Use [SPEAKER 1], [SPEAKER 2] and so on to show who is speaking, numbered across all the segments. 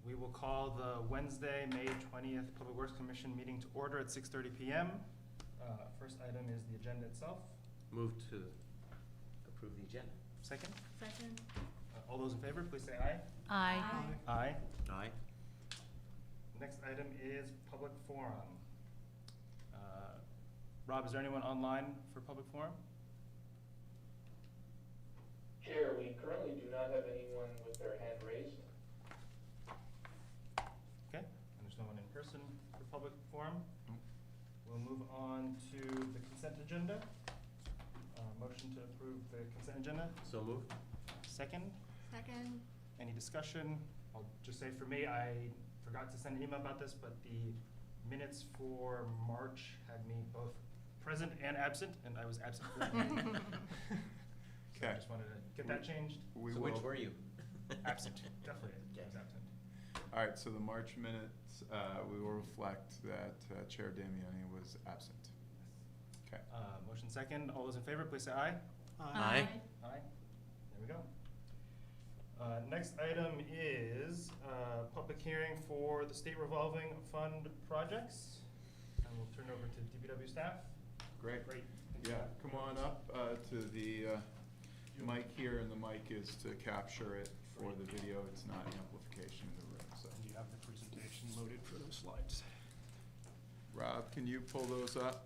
[SPEAKER 1] We will call the Wednesday, May 20th Public Works Commission meeting to order at 6:30 p.m. First item is the agenda itself.
[SPEAKER 2] Move to approve the agenda.
[SPEAKER 1] Second?
[SPEAKER 3] Second.
[SPEAKER 1] All those in favor, please say aye.
[SPEAKER 3] Aye.
[SPEAKER 1] Aye.
[SPEAKER 2] Aye.
[SPEAKER 1] Next item is public forum. Rob, is there anyone online for public forum?
[SPEAKER 4] Chair, we currently do not have anyone with their hand raised.
[SPEAKER 1] Okay, and there's no one in person for public forum. We'll move on to the consent agenda. Motion to approve the consent agenda.
[SPEAKER 2] So moved.
[SPEAKER 1] Second?
[SPEAKER 3] Second.
[SPEAKER 1] Any discussion? I'll just say for me, I forgot to send an email about this, but the minutes for March had me both present and absent, and I was absent for that meeting. So I
[SPEAKER 5] Okay.
[SPEAKER 1] just wanted to get that changed.
[SPEAKER 2] So which were you?
[SPEAKER 1] Absent, definitely, I was absent.
[SPEAKER 5] All right, so the March minutes, we will reflect that Chair Damiani was absent. Okay.
[SPEAKER 1] Motion second. All those in favor, please say aye.
[SPEAKER 2] Aye.
[SPEAKER 1] Aye. There we go. Next item is public hearing for the state revolving fund projects. And we'll turn over to DPW staff.
[SPEAKER 5] Great.
[SPEAKER 1] Great.
[SPEAKER 5] Yeah, come on up to the mic here, and the mic is to capture it for the video. It's not amplification in the room, so.
[SPEAKER 1] And you have the presentation loaded for those slides.
[SPEAKER 5] Rob, can you pull those up?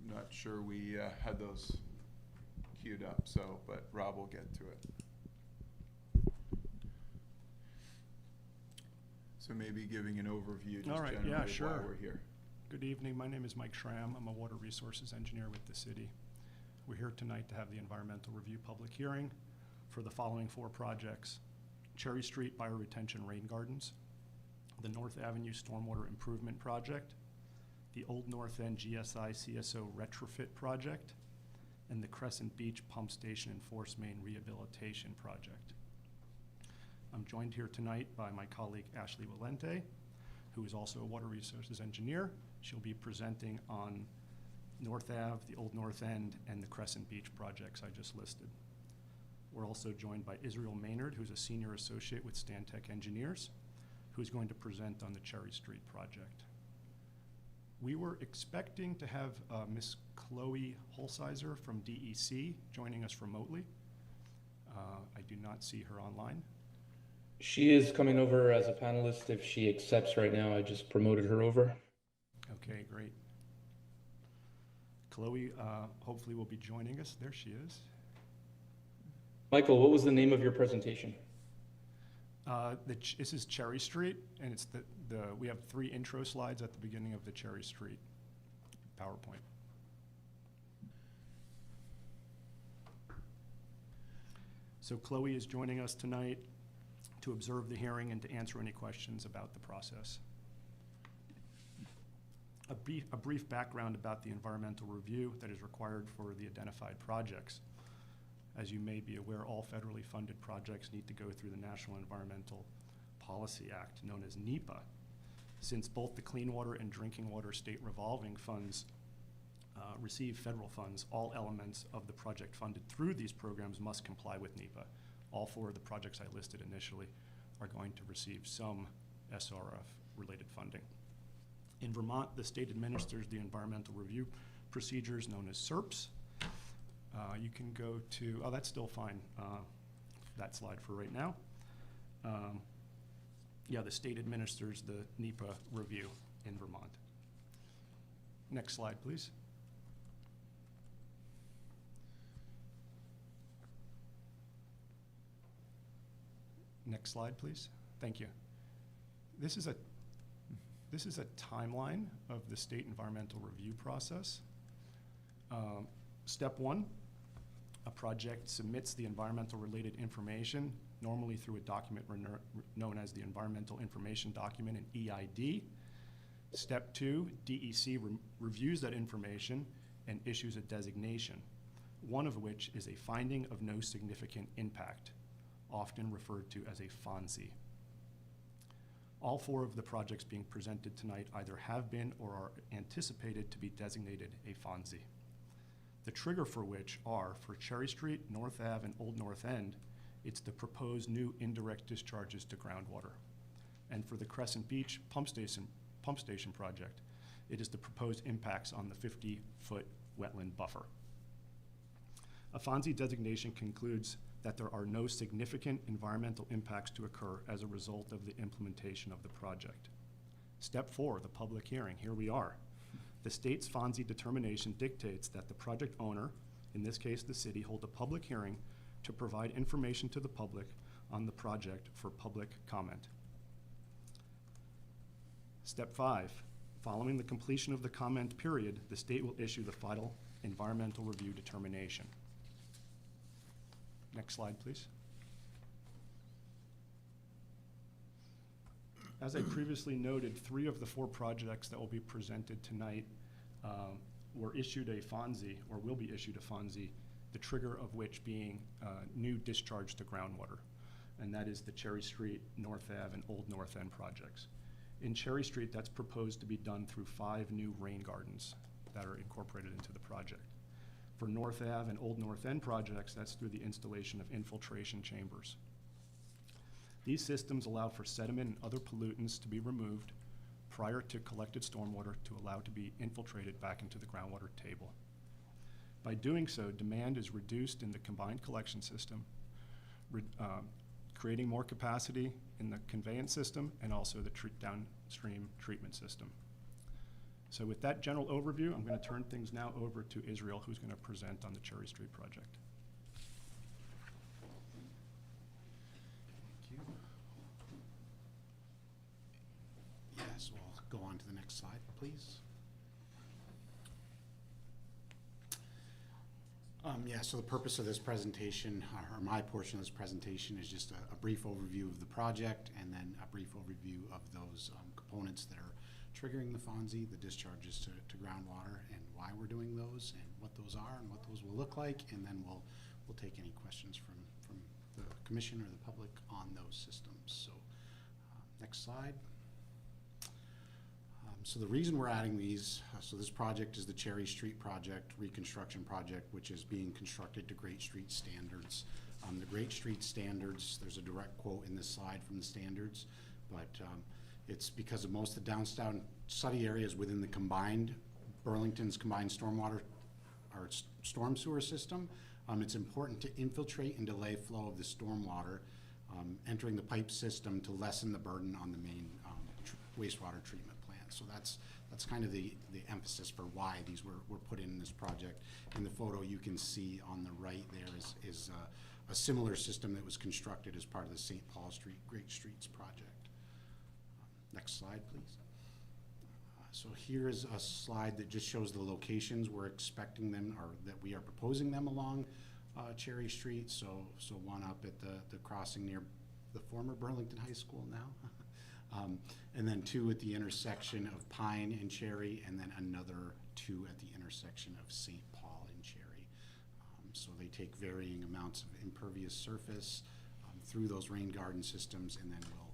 [SPEAKER 5] I'm not sure we had those queued up, so, but Rob will get to it. So maybe giving an overview just
[SPEAKER 6] All right,
[SPEAKER 5] generally
[SPEAKER 6] yeah,
[SPEAKER 5] of why
[SPEAKER 6] sure.
[SPEAKER 5] we're here.
[SPEAKER 6] Good evening, my name is Mike Schramm. I'm a water resources engineer with the city. We're here tonight to have the environmental review public hearing for the following 4 projects: Cherry Street Bioretention Rain Gardens, the North Avenue Stormwater Improvement Project, the Old North End GSI CSO Retrofit Project, and the Crescent Beach Pump Station and Force Main Rehabilitation Project. I'm joined here tonight by my colleague Ashley Valente, who is also a water resources engineer. She'll be presenting on North Ave, the Old North End, and the Crescent Beach projects I just listed. We're also joined by Israel Maynard, who's a senior associate with Stantec Engineers, who's going to present on the Cherry Street project. We were expecting to have Miss Chloe Holsizer from DEC joining us remotely. I do not see her online.
[SPEAKER 4] She is coming over as a panelist if she accepts right now. I just promoted her over.
[SPEAKER 6] Okay, great. Chloe hopefully will be joining us. There she is.
[SPEAKER 4] Michael, what was the name of your presentation?
[SPEAKER 6] This is Cherry Street, and it's we have 3 intro slides at the beginning of the Cherry Street PowerPoint. So Chloe is joining us tonight to observe the hearing and to answer any questions about the process. A brief background about the environmental review that is required for the identified projects. As you may be aware, all federally funded projects need to go through the National Environmental Policy Act, known as NEPA. Since both the Clean Water and Drinking Water State Revolving Funds receive federal funds, all elements of the project funded through these programs must comply with NEPA. All 4 of the projects I listed initially are going to receive some SRF-related funding. In Vermont, the state administers the environmental review procedures known as SERPs. You can go to, that's still fine, that slide for right now. Yeah, the state administers the NEPA review in Vermont. Next slide, please. Next slide, please. Thank you. This is a timeline of the state environmental review process. Step 1, a project submits the environmental related information, normally through a document known as the Environmental Information Document, an EID. Step 2, DEC reviews that information and issues a designation, one of which is a finding of no significant impact, often referred to as a FONSI. All 4 of the projects being presented tonight either have been or are anticipated to be designated a FONSI. The trigger for which are, for Cherry Street, North Ave, and Old North End, it's the proposed new indirect discharges to groundwater. And for the Crescent Beach pump station project, it is the proposed impacts on the 50-foot wetland buffer. A FONSI designation concludes that there are no significant environmental impacts to occur as a result of the implementation of the project. Step 4, the public hearing. Here we are. The state's FONSI determination dictates that the project owner, in this case the city, hold a public hearing to provide information to the public on the project for public comment. Step 5, following the completion of the comment period, the state will issue the final environmental review determination. Next slide, please. As I previously noted, 3 of the 4 projects that will be presented tonight were issued a FONSI, or will be issued a FONSI, the trigger of which being new discharge to groundwater. And that is the Cherry Street, North Ave, and Old North End projects. In Cherry Street, that's proposed to be done through 5 new rain gardens that are incorporated into the project. For North Ave and Old North End projects, that's through the installation of infiltration chambers. These systems allow for sediment and other pollutants to be removed prior to collected stormwater to allow to be infiltrated back into the groundwater table. By doing so, demand is reduced in the combined collection system, creating more capacity in the conveyance system and also the downstream treatment system. So with that general overview, I'm going to turn things now over to Israel, who's going to present on the Cherry Street project.
[SPEAKER 3] Thank you. Yes, we'll go on to the next slide, please. So the purpose of this presentation, or my portion of this presentation, is just a brief overview of the project and then a brief overview of those components that are triggering the FONSI, the discharges to groundwater, and why we're doing those, and what those are, and what those will look like, and then we'll take any questions from the commission or the public on those systems. So next slide. So the reason we're adding these, so this project is the Cherry Street project, reconstruction project, which is being constructed to Great Street standards. The Great Street standards, there's a direct quote in this slide from the standards, but it's because of most of the downtown study areas within the combined, Burlington's combined stormwater or storm sewer system. It's important to infiltrate and delay flow of the stormwater entering the pipe system to lessen the burden on the main wastewater treatment plant. So that's kind of the emphasis for why these were put in this project. In the photo you can see on the right there is a similar system that was constructed as part of the St. Paul Street Great Streets project. Next slide, please. So here is a slide that just shows the locations we're expecting them, or that we are proposing them along Cherry Street. So one up at the crossing near the former Burlington High School now. And then 2 at the intersection of Pine and Cherry, and then another 2 at the intersection of St. Paul and Cherry. So they take varying amounts of impervious surface through those rain garden systems, and then will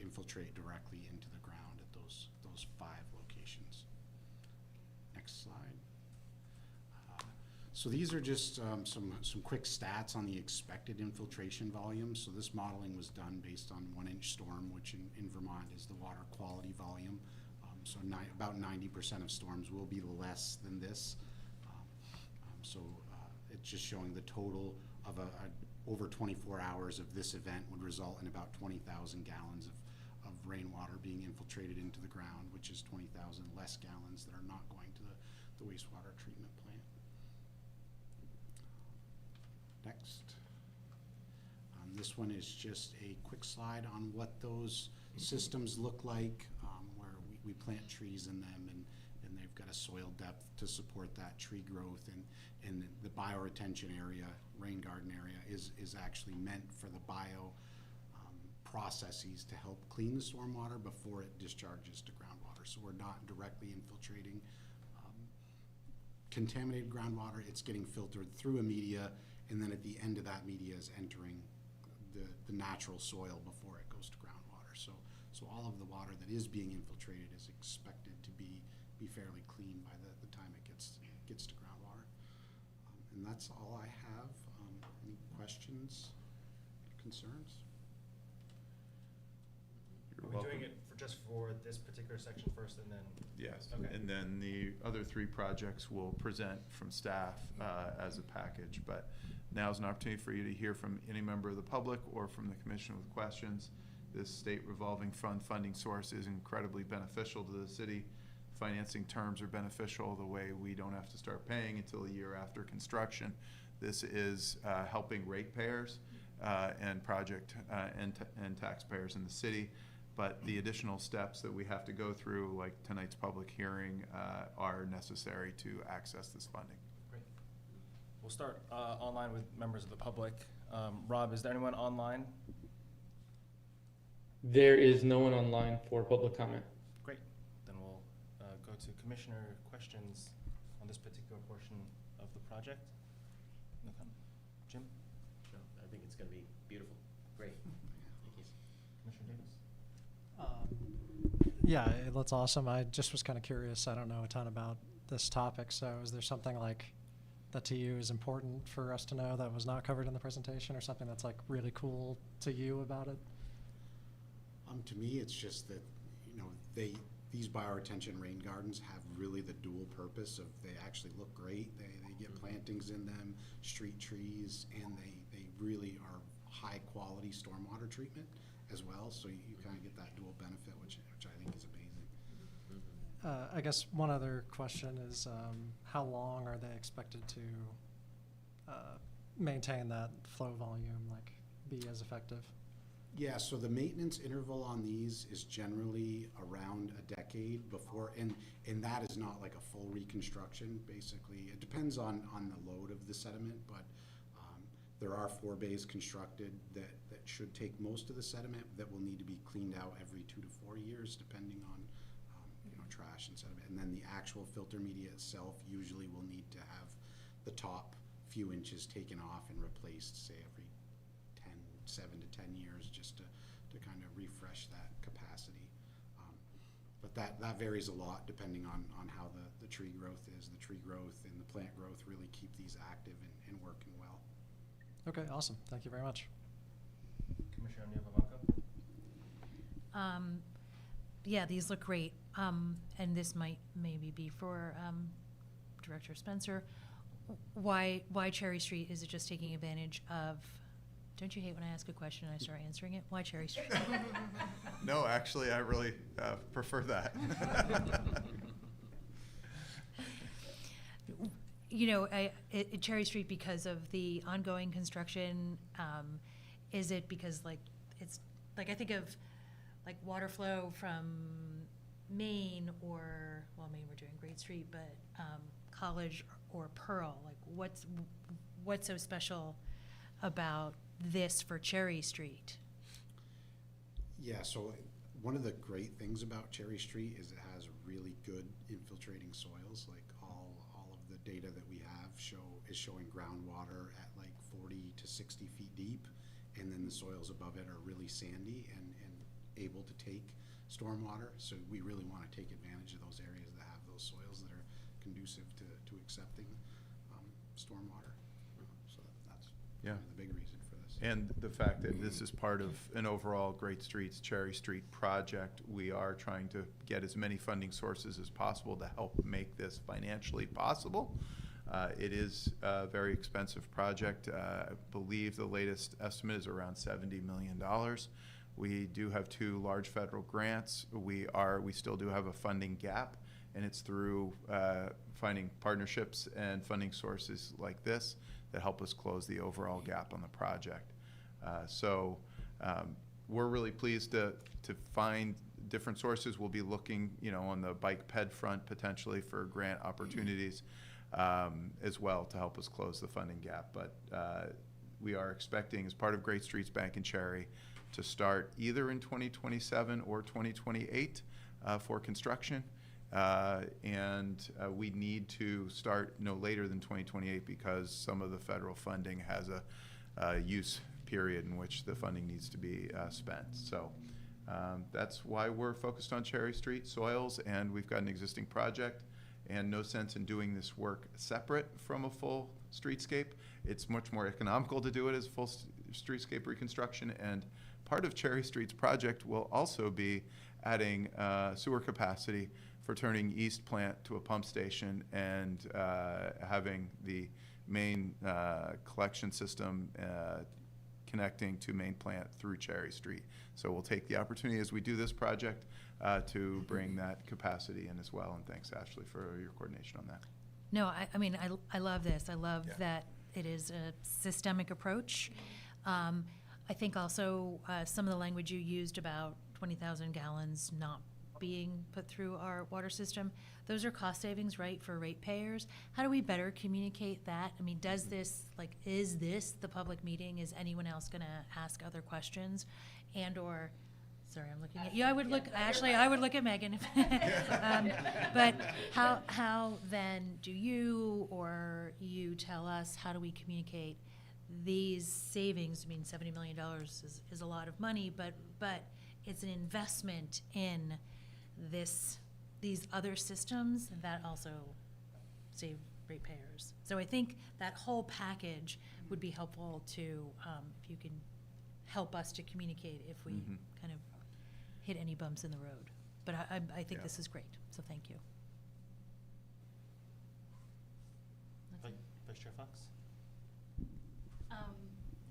[SPEAKER 3] infiltrate directly into the ground at those 5 locations. Next slide. So these are just some quick stats on the expected infiltration volume. So this modeling was done based on 1-inch storm, which in Vermont is the water quality volume. So about 90% of storms will be less than this. It's just showing the total of over 24 hours of this event would result in about 20,000 gallons of rainwater being infiltrated into the ground, which is 20,000 less gallons that are not going to the wastewater treatment plant. Next. This one is just a quick slide on what those systems look like, where we plant trees in them, and they've got a soil depth to support that tree growth, and the bioretention area, rain garden area, is actually meant for the bio processes to help clean the stormwater before it discharges to groundwater. So we're not directly infiltrating contaminated groundwater. It's getting filtered through a media, and then at the end of that media is entering the natural soil before it goes to groundwater. So all of the water that is being infiltrated is expected to be fairly clean by the time it gets to groundwater. And that's all I have. Any questions, concerns?
[SPEAKER 5] You're
[SPEAKER 1] Are we
[SPEAKER 5] welcome.
[SPEAKER 1] doing it just for this particular section first and then?
[SPEAKER 5] Yes,
[SPEAKER 1] Okay.
[SPEAKER 5] and then the other 3 projects will present from staff as a package. But now's an opportunity for you to hear from any member of the public or from the commission with questions. This state revolving fund funding source is incredibly beneficial to the city. Financing terms are beneficial the way we don't have to start paying until a year after construction. This is helping ratepayers and project and taxpayers in the city. But the additional steps that we have to go through, like tonight's public hearing, are necessary to access this funding.
[SPEAKER 1] Great. We'll start online with members of the public. Rob, is there anyone online?
[SPEAKER 4] There is no one online for public comment.
[SPEAKER 1] Great. Then we'll go to commissioner questions on this particular portion of the project. No comment? Jim?
[SPEAKER 2] No, I think it's gonna be beautiful. Great. Thank you.
[SPEAKER 1] Commissioner Davis?
[SPEAKER 7] Yeah, it looks awesome. I just was kind of curious. I don't know a ton about this topic, so is there something like that to you is important for us to know that was not covered in the presentation, or something that's like really cool to you about it?
[SPEAKER 3] To me, it's just that, you know, these bioretention rain gardens have really the dual purpose of they actually look great. They get plantings in them, street trees, and they really are high quality stormwater treatment as well. So you kind of get that dual benefit, which I think is amazing.
[SPEAKER 7] I guess one other question is, how long are they expected to maintain that flow volume, like be as effective?
[SPEAKER 3] Yeah, so the maintenance interval on these is generally around a decade before, and that is not like a full reconstruction, basically. It depends on the load of the sediment, but there are 4 bays constructed that should take most of the sediment that will need to be cleaned out every 2 to 4 years, depending on trash and sediment. And then the actual filter media itself usually will need to have the top few inches taken off and replaced, say every 7 to 10 years, just to kind of refresh that capacity. But that varies a lot depending on how the tree growth is. The tree growth and the plant growth really keep these active and working well.
[SPEAKER 7] Okay, awesome. Thank you very much.
[SPEAKER 1] Commissioner Neovavanko?
[SPEAKER 8] Yeah, these look great. And this might maybe be for Director Spencer. Why Cherry Street? Is it just taking advantage of? Don't you hate when I ask a question and I start answering it? Why Cherry Street?
[SPEAKER 5] No, actually, I really prefer that.
[SPEAKER 8] You know, Cherry Street because of the ongoing construction. Is it because it's I think of water flow from Maine or Maine we're doing Great Street, but College or Pearl. What's so special about this for Cherry Street?
[SPEAKER 3] Yeah, so one of the great things about Cherry Street is it has really good infiltrating soils. Like all of the data that we have is showing groundwater at 40 to 60 feet deep, and then the soils above it are really sandy and able to take stormwater. So we really want to take advantage of those areas that have those soils that are conducive to accepting stormwater. So that's one of the big reason for this.
[SPEAKER 5] And the fact that this is part of an overall Great Streets, Cherry Street project, we are trying to get as many funding sources as possible to help make this financially possible. It is a very expensive project. I believe the latest estimate is around $70 million. We do have 2 large federal grants. We still do have a funding gap, and it's through finding partnerships and funding sources like this that help us close the overall gap on the project. So we're really pleased to find different sources. We'll be looking, on the bike ped front potentially for grant opportunities as well to help us close the funding gap. But we are expecting, as part of Great Streets Bank and Cherry, to start either in 2027 or 2028 for construction. And we need to start no later than 2028 because some of the federal funding has a use period in which the funding needs to be spent. So that's why we're focused on Cherry Street soils, and we've got an existing project, and no sense in doing this work separate from a full streetscape. It's much more economical to do it as full streetscape reconstruction, and part of Cherry Street's project will also be adding sewer capacity for turning East Plant to a pump station and having the main collection system connecting to Main Plant through Cherry Street. So we'll take the opportunity as we do this project to bring that capacity in as well. And thanks, Ashley, for your coordination on that.
[SPEAKER 8] No, I mean, I love this. I love
[SPEAKER 5] Yeah.
[SPEAKER 8] that it is a systemic approach. I think also some of the language you used about 20,000 gallons not being put through our water system, those are cost savings, right, for ratepayers. How do we better communicate that? I mean, does this, like, is this the public meeting? Is anyone else gonna ask other questions? And or, sorry, I'm looking at you. I would look, actually, I would look at Megan. But how then do you or you tell us, how do we communicate these savings? I mean, $70 million is a lot of money, but it's an investment in these other systems that also save ratepayers. So I think that whole package would be helpful to, if you can help us to communicate if we kind of hit any bumps in the road. But I think
[SPEAKER 5] Yeah.
[SPEAKER 8] this is great, so thank you.
[SPEAKER 1] Vice Chair Fox?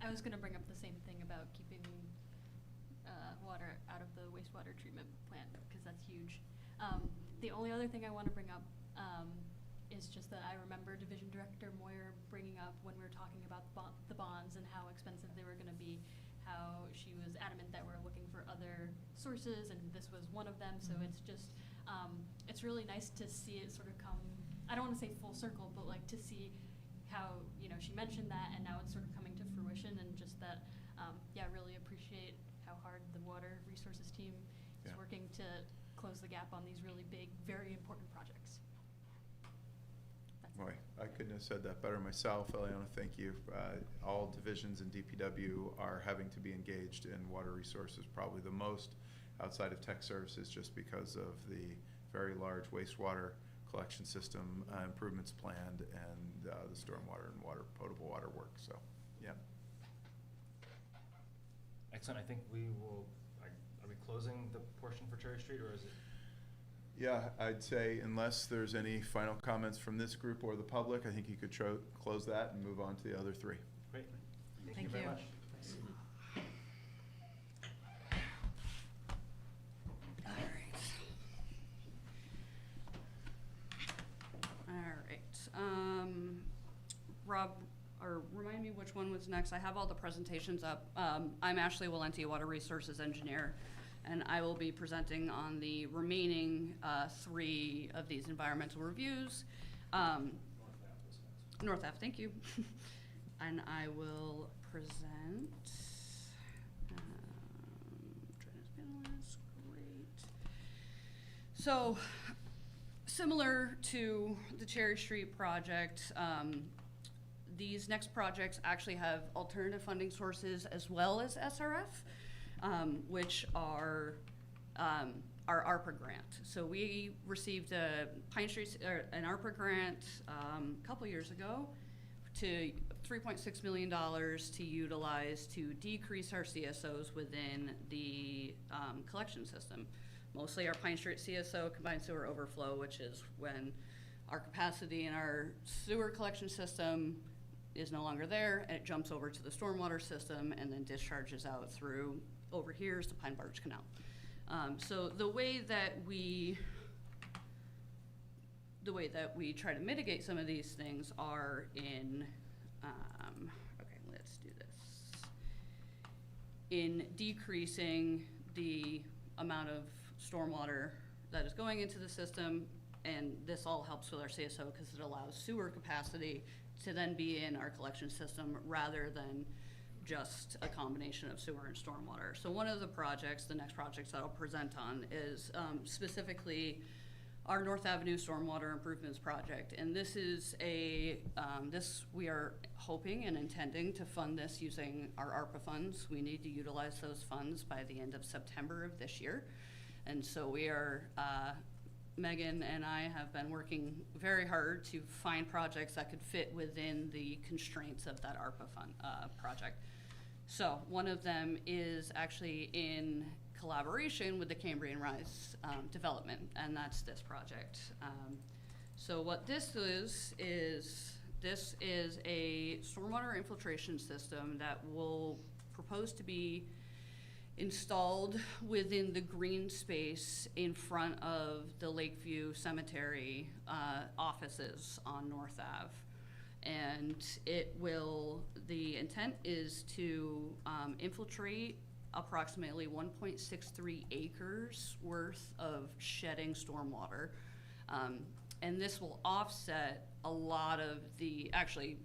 [SPEAKER 9] I was gonna bring up the same thing about keeping water out of the wastewater treatment plant, because that's huge. The only other thing I wanna bring up, is just that I remember Division Director Moyer bringing up when we were talking about the bonds and how expensive they were gonna be, how she was adamant that we're looking for other sources, and this was one of them, so it's just, it's really nice to see it sort of come, I don't wanna say full circle, but like to see how, you know, she mentioned that, and now it's sort of coming to fruition, and just that, yeah, really appreciate how hard the water resources team is
[SPEAKER 5] Yeah.
[SPEAKER 9] working to close the gap on these really big, very important projects. That's it.
[SPEAKER 5] Boy, I couldn't have said that better myself. Eliana, thank you. All divisions in DPW are having to be engaged in water resources, probably the most outside of tech services, just because of the very large wastewater collection system improvements planned and the stormwater and potable water work. So, yeah.
[SPEAKER 1] Excellent. I think we will, are we closing the portion for Cherry Street, or is it?
[SPEAKER 5] Yeah, I'd say unless there's any final comments from this group or the public, I think you could close that and move on to the other three.
[SPEAKER 1] Great. Thank you
[SPEAKER 8] Thank
[SPEAKER 1] very
[SPEAKER 8] you.
[SPEAKER 1] much.
[SPEAKER 10] Rob, or remind me which one was next. I have all the presentations up. I'm Ashley Valenti, Water Resources Engineer, and I will be presenting on the remaining 3 of these environmental reviews. North Ave, thank you. And I will present. Great. So, similar to the Cherry Street project, these next projects actually have alternative funding sources as well as SRF, which are our ARPA grant. So we received a an ARPA grant a couple years ago to $3.6 million to utilize to decrease our CSOs within the collection system. Mostly our Pine Street CSO, combined sewer overflow, which is when our capacity in our sewer collection system is no longer there, and it jumps over to the stormwater system and then discharges out through, over here is the Pine Barge Canal. So the way that we try to mitigate some of these things are in, okay, let's do this. In decreasing the amount of stormwater that is going into the system, and this all helps with our CSO because it allows sewer capacity to then be in our collection system rather than just a combination of sewer and stormwater. So one of the projects, the next projects that I'll present on, is specifically our North Avenue Stormwater Improvements Project. And this is we are hoping and intending to fund this using our ARPA funds. We need to utilize those funds by the end of September of this year. And so we are Megan and I have been working very hard to find projects that could fit within the constraints of that ARPA fund, project. So one of them is actually in collaboration with the Cambrian Rise development, and that's this project. So what this is a stormwater infiltration system that will propose to be installed within the green space in front of the Lakeview Cemetery offices on North Ave. And the intent is to infiltrate approximately 1.63 acres worth of shedding stormwater. And this will offset a lot of actually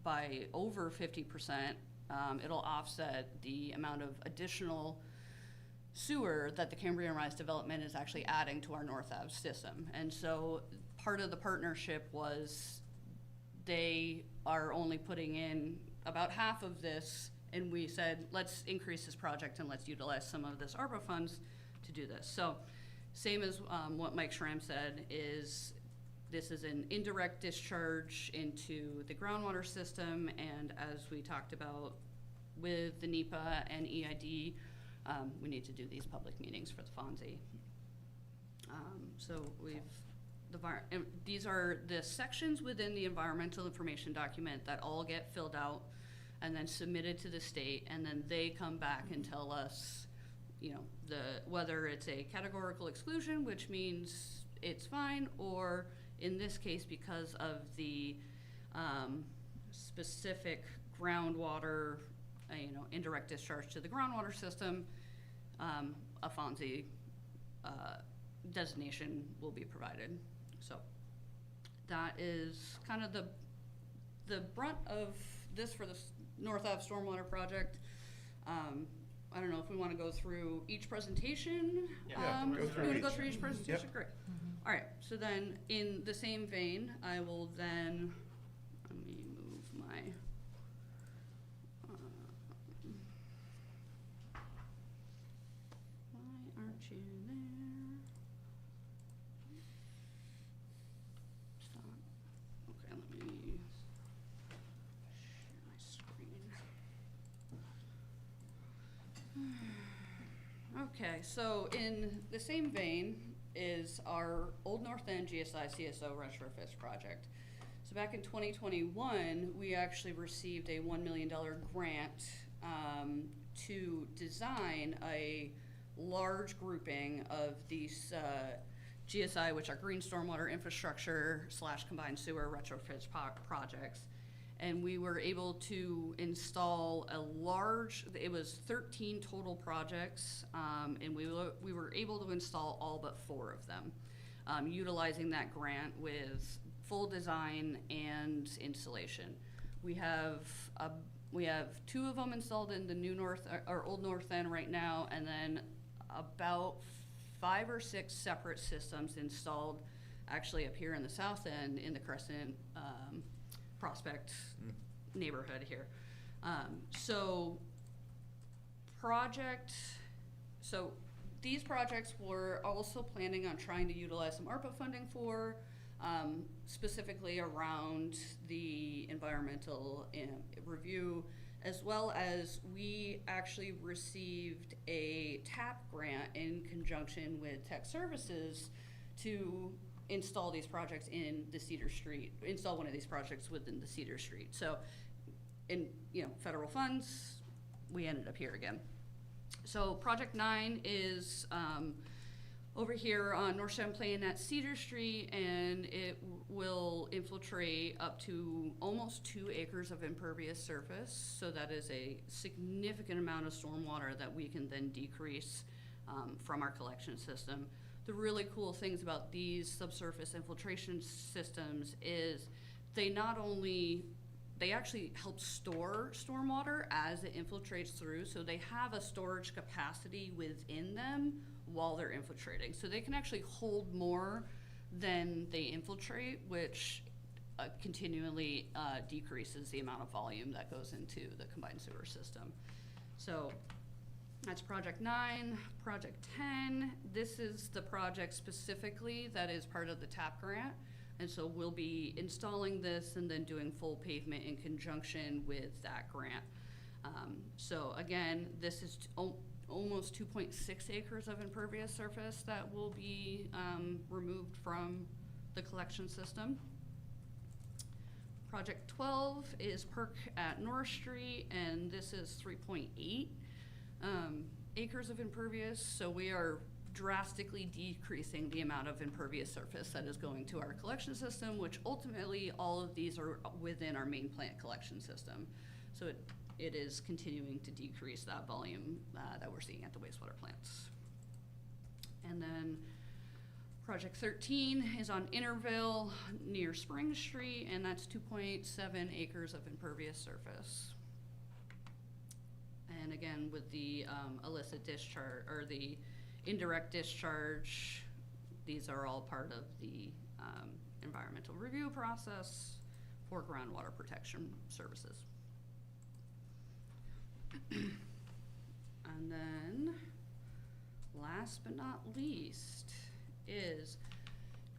[SPEAKER 10] by over 50%, it'll offset the amount of additional sewer that the Cambrian Rise development is actually adding to our North Ave system. And so part of the partnership was they are only putting in about half of this, and we said, let's increase this project and let's utilize some of this ARPA funds to do this. So same as what Mike Schramm said, this is an indirect discharge into the groundwater system, and as we talked about with the NEPA and EID, we need to do these public meetings for the FONSI. So these are the sections within the environmental information document that all get filled out and then submitted to the state, and then they come back and tell us, whether it's a categorical exclusion, which means it's fine, or in this case, because of the specific groundwater, indirect discharge to the groundwater system, a FONSI designation will be provided. So that is kind of the brunt of this for the North Ave Stormwater Project. I don't know if we want to go through each presentation.
[SPEAKER 5] Yeah,
[SPEAKER 10] You
[SPEAKER 5] go
[SPEAKER 10] want
[SPEAKER 5] through
[SPEAKER 10] to go
[SPEAKER 5] each.
[SPEAKER 10] through each presentation?
[SPEAKER 5] Yep.
[SPEAKER 10] Great. All right, so then in the same vein, I will then, let me move my, why aren't you there? Stop. Okay, let me share my screen. Okay, so in the same vein is our Old North End GSI CSO retrofit project. So back in 2021, we actually received a $1 million grant to design a large grouping of these GSI, which are green stormwater infrastructure / combined sewer retrofit projects. And we were able to install it was 13 total projects, and we were able to install all but 4 of them, utilizing that grant with full design and installation. We have 2 of them installed in the Old North End right now, and then about 5 or 6 separate systems installed actually up here in the South End in the Crescent Prospect neighborhood here. So these projects we're also planning on trying to utilize some ARPA funding for, specifically around the environmental review, as well as we actually received a TAP grant in conjunction with Tech Services to install these projects install one of these projects within the Cedar Street. So in federal funds, we ended up here again. So project 9 is over here on North Champlain at Cedar Street, and it will infiltrate up to almost 2 acres of impervious surface. So that is a significant amount of stormwater that we can then decrease from our collection system. The really cool things about these subsurface infiltration systems is they actually help store stormwater as it infiltrates through, so they have a storage capacity within them while they're infiltrating. So they can actually hold more than they infiltrate, which continually decreases the amount of volume that goes into the combined sewer system. So That's project 9. Project 10, this is the project specifically that is part of the TAP grant. And so we'll be installing this and then doing full pavement in conjunction with that grant. So again, this is almost 2.6 acres of impervious surface that will be removed from the collection system. Project 12 is Perk at North Street, and this is 3.8 acres of impervious. So we are drastically decreasing the amount of impervious surface that is going to our collection system, which ultimately all of these are within our main plant collection system. So it is continuing to decrease that volume that we're seeing at the wastewater plants. And then project 13 is on Interville near Spring Street, and that's 2.7 acres of impervious surface. And again, with the illicit discharge, or the indirect discharge, these are all part of the environmental review process for groundwater protection services. And then, last but not least, is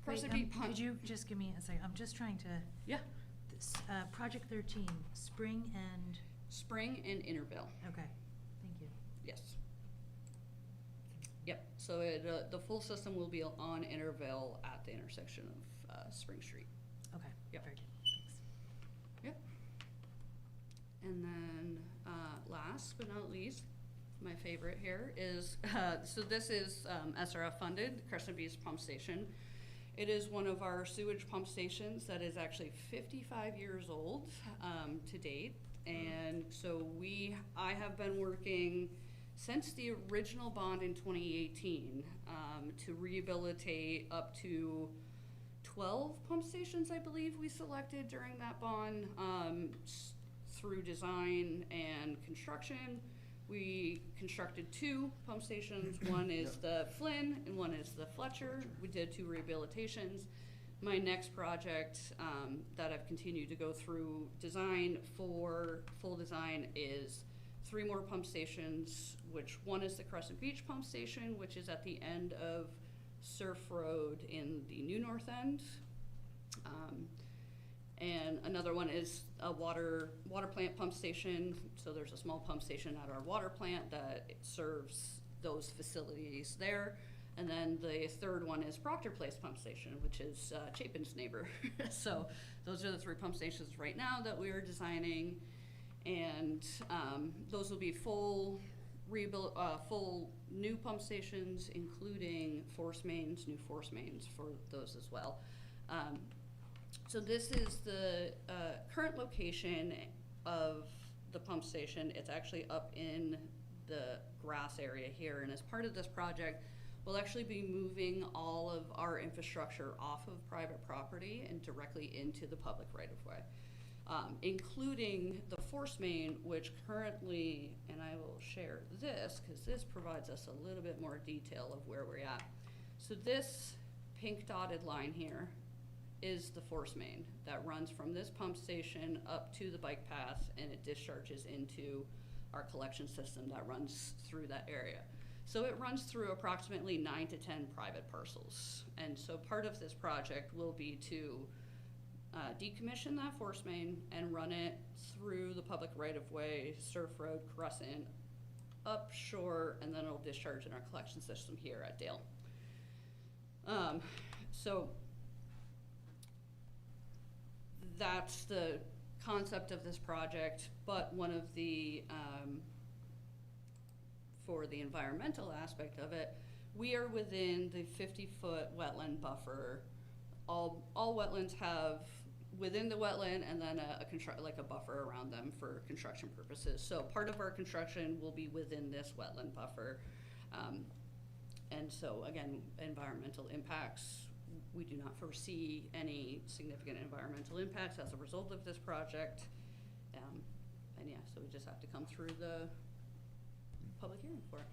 [SPEAKER 8] Wait,
[SPEAKER 10] Crescent Beach Pump.
[SPEAKER 8] could you just give me a second? I'm just trying to.
[SPEAKER 10] Yeah.
[SPEAKER 8] This, project 13, Spring and.
[SPEAKER 10] Spring and Interville.
[SPEAKER 8] Okay, thank you.
[SPEAKER 10] Yes. Yep. So the full system will be on Interville at the intersection of Spring Street.
[SPEAKER 8] Okay.
[SPEAKER 10] Yep.
[SPEAKER 8] Very good. Thanks.
[SPEAKER 10] Yep. And then last but not least, my favorite here is, so this is SRF funded, Crescent Beach Pump Station. It is one of our sewage pump stations that is actually 55 years old to date. And so I have been working since the original bond in 2018 to rehabilitate up to 12 pump stations, I believe we selected during that bond through design and construction. We constructed 2 pump stations. One is the Flynn and one is the Fletcher. We did 2 rehabilitations. My next project that I've continued to go through design for full design is 3 more pump stations, which one is the Crescent Beach Pump Station, which is at the end of Surf Road in the New North End. And another one is a water plant pump station. So there's a small pump station at our water plant that serves those facilities there. And then the third one is Proctor Place Pump Station, which is Chapin's neighbor. So those are the 3 pump stations right now that we are designing. And those will be full new pump stations, including new force mains for those as well. So this is the current location of the pump station. It's actually up in the grass area here, and as part of this project, we'll actually be moving all of our infrastructure off of private property and directly into the public right-of-way, including the force main, which currently, and I will share this because this provides us a little bit more detail of where we're at. So this pink dotted line here is the force main that runs from this pump station up to the bike path, and it discharges into our collection system that runs through that area. So it runs through approximately 9 to 10 private parcels. And so part of this project will be to decommission that force main and run it through the public right-of-way, Surf Road, Crescent, up shore, and then it'll discharge in our collection system here at Dale. So that's the concept of this project, but one of the, for the environmental aspect of it, we are within the 50-foot wetland buffer. All wetlands have within the wetland and then a buffer around them for construction purposes. So part of our construction will be within this wetland buffer. And so again, environmental impacts, we do not foresee any significant environmental impacts as a result of this project. And yeah, so we just have to come through the public hearing for it.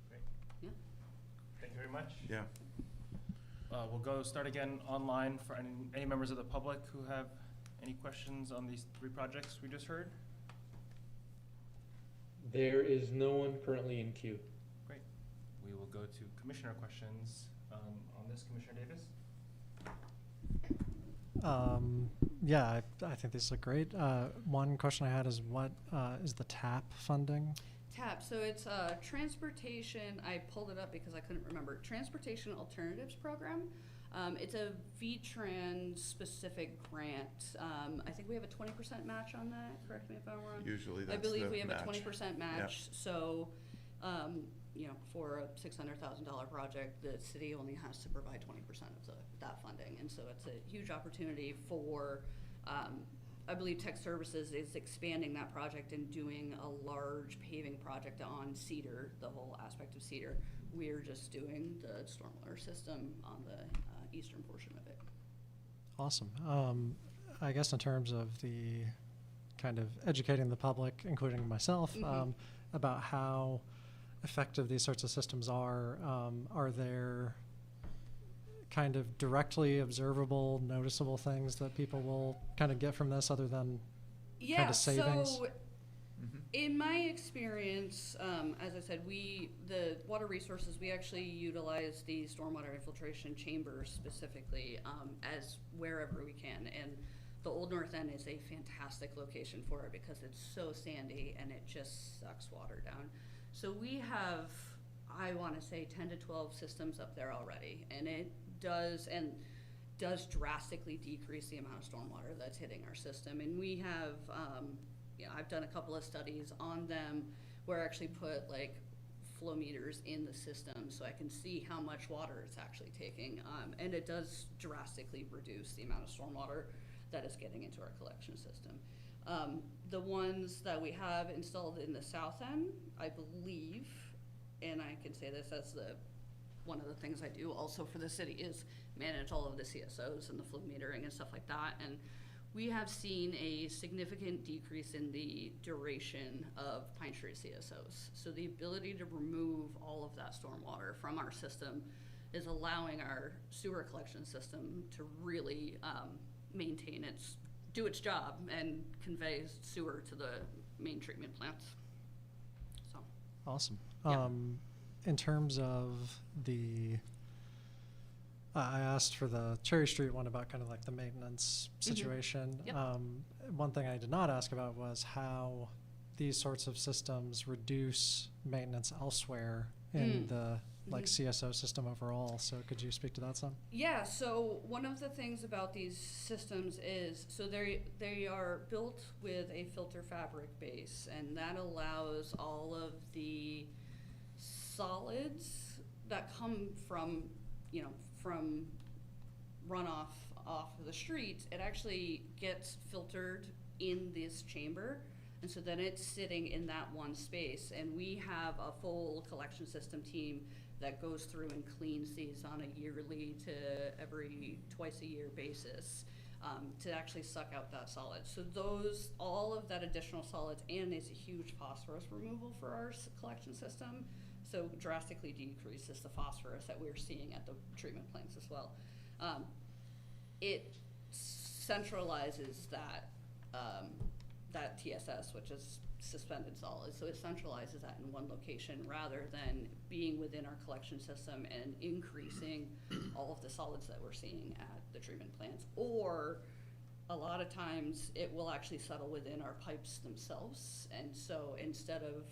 [SPEAKER 1] Great.
[SPEAKER 10] Yeah.
[SPEAKER 1] Thank you very much.
[SPEAKER 5] Yeah.
[SPEAKER 1] We'll start again online for any members of the public who have any questions on these 3 projects we just heard.
[SPEAKER 4] There is no one currently in queue.
[SPEAKER 1] Great. We will go to commissioner questions on this. Commissioner Davis?
[SPEAKER 7] Yeah, I think these look great. One question I had is what is the TAP funding?
[SPEAKER 10] TAP, so it's transportation, I pulled it up because I couldn't remember, Transportation Alternatives Program. It's a VTrans specific grant. I think we have a 20% match on that, correct me if I'm wrong?
[SPEAKER 5] Usually that's
[SPEAKER 10] I believe
[SPEAKER 5] the
[SPEAKER 10] we have
[SPEAKER 5] match.
[SPEAKER 10] a 20% match, so, you know, for a $600,000 project, the city only has to provide 20% of that funding. And so it's a huge opportunity for, I believe Tech Services is expanding that project and doing a large paving project on Cedar, the whole aspect of Cedar. We're just doing the stormwater system on the eastern portion of it.
[SPEAKER 7] Awesome. I guess in terms of the kind of educating the public, including myself, about how effective these sorts of systems are there kind of directly observable, noticeable things that people will kind of get from this other than kind of savings?
[SPEAKER 10] So in my experience, as I said, the water resources, we actually utilize the stormwater infiltration chambers specifically as wherever we can. And the Old North End is a fantastic location for it because it's so sandy and it just sucks water down. So we have, I want to say 10 to 12 systems up there already, and it does drastically decrease the amount of stormwater that's hitting our system. And we have, I've done a couple of studies on them where I actually put like flow meters in the system so I can see how much water it's actually taking, and it does drastically reduce the amount of stormwater that is getting into our collection system. The ones that we have installed in the south end, I believe, and I can say this as one of the things I do also for the city is manage all of the CSOs and the flow metering and stuff like that. And we have seen a significant decrease in the duration of Pine Street CSOs. So the ability to remove all of that stormwater from our system is allowing our sewer collection system to really do its job and convey sewer to the main treatment plants. So.
[SPEAKER 7] Awesome.
[SPEAKER 10] Yeah.
[SPEAKER 7] In terms of I asked for the Cherry Street one about kind of like the maintenance situation.
[SPEAKER 10] Yep.
[SPEAKER 7] One thing I did not ask about was how these sorts of systems reduce maintenance elsewhere in the like CSO system overall. So could you speak to that some?
[SPEAKER 10] Yeah, so one of the things about these systems is, so they are built with a filter fabric base, and that allows all of the solids that come from runoff off of the streets. It actually gets filtered in this chamber, and so then it's sitting in that one space. And we have a full collection system team that goes through and cleans these on a yearly to every twice a year basis to actually suck out that solid. So all of that additional solids, and is a huge phosphorus removal for our collection system. So drastically decreases the phosphorus that we're seeing at the treatment plants as well. It centralizes that TSS, which is suspended solids. So it centralizes that in one location rather than being within our collection system and increasing all of the solids that we're seeing at the treatment plants. Or a lot of times it will actually settle within our pipes themselves. And so instead of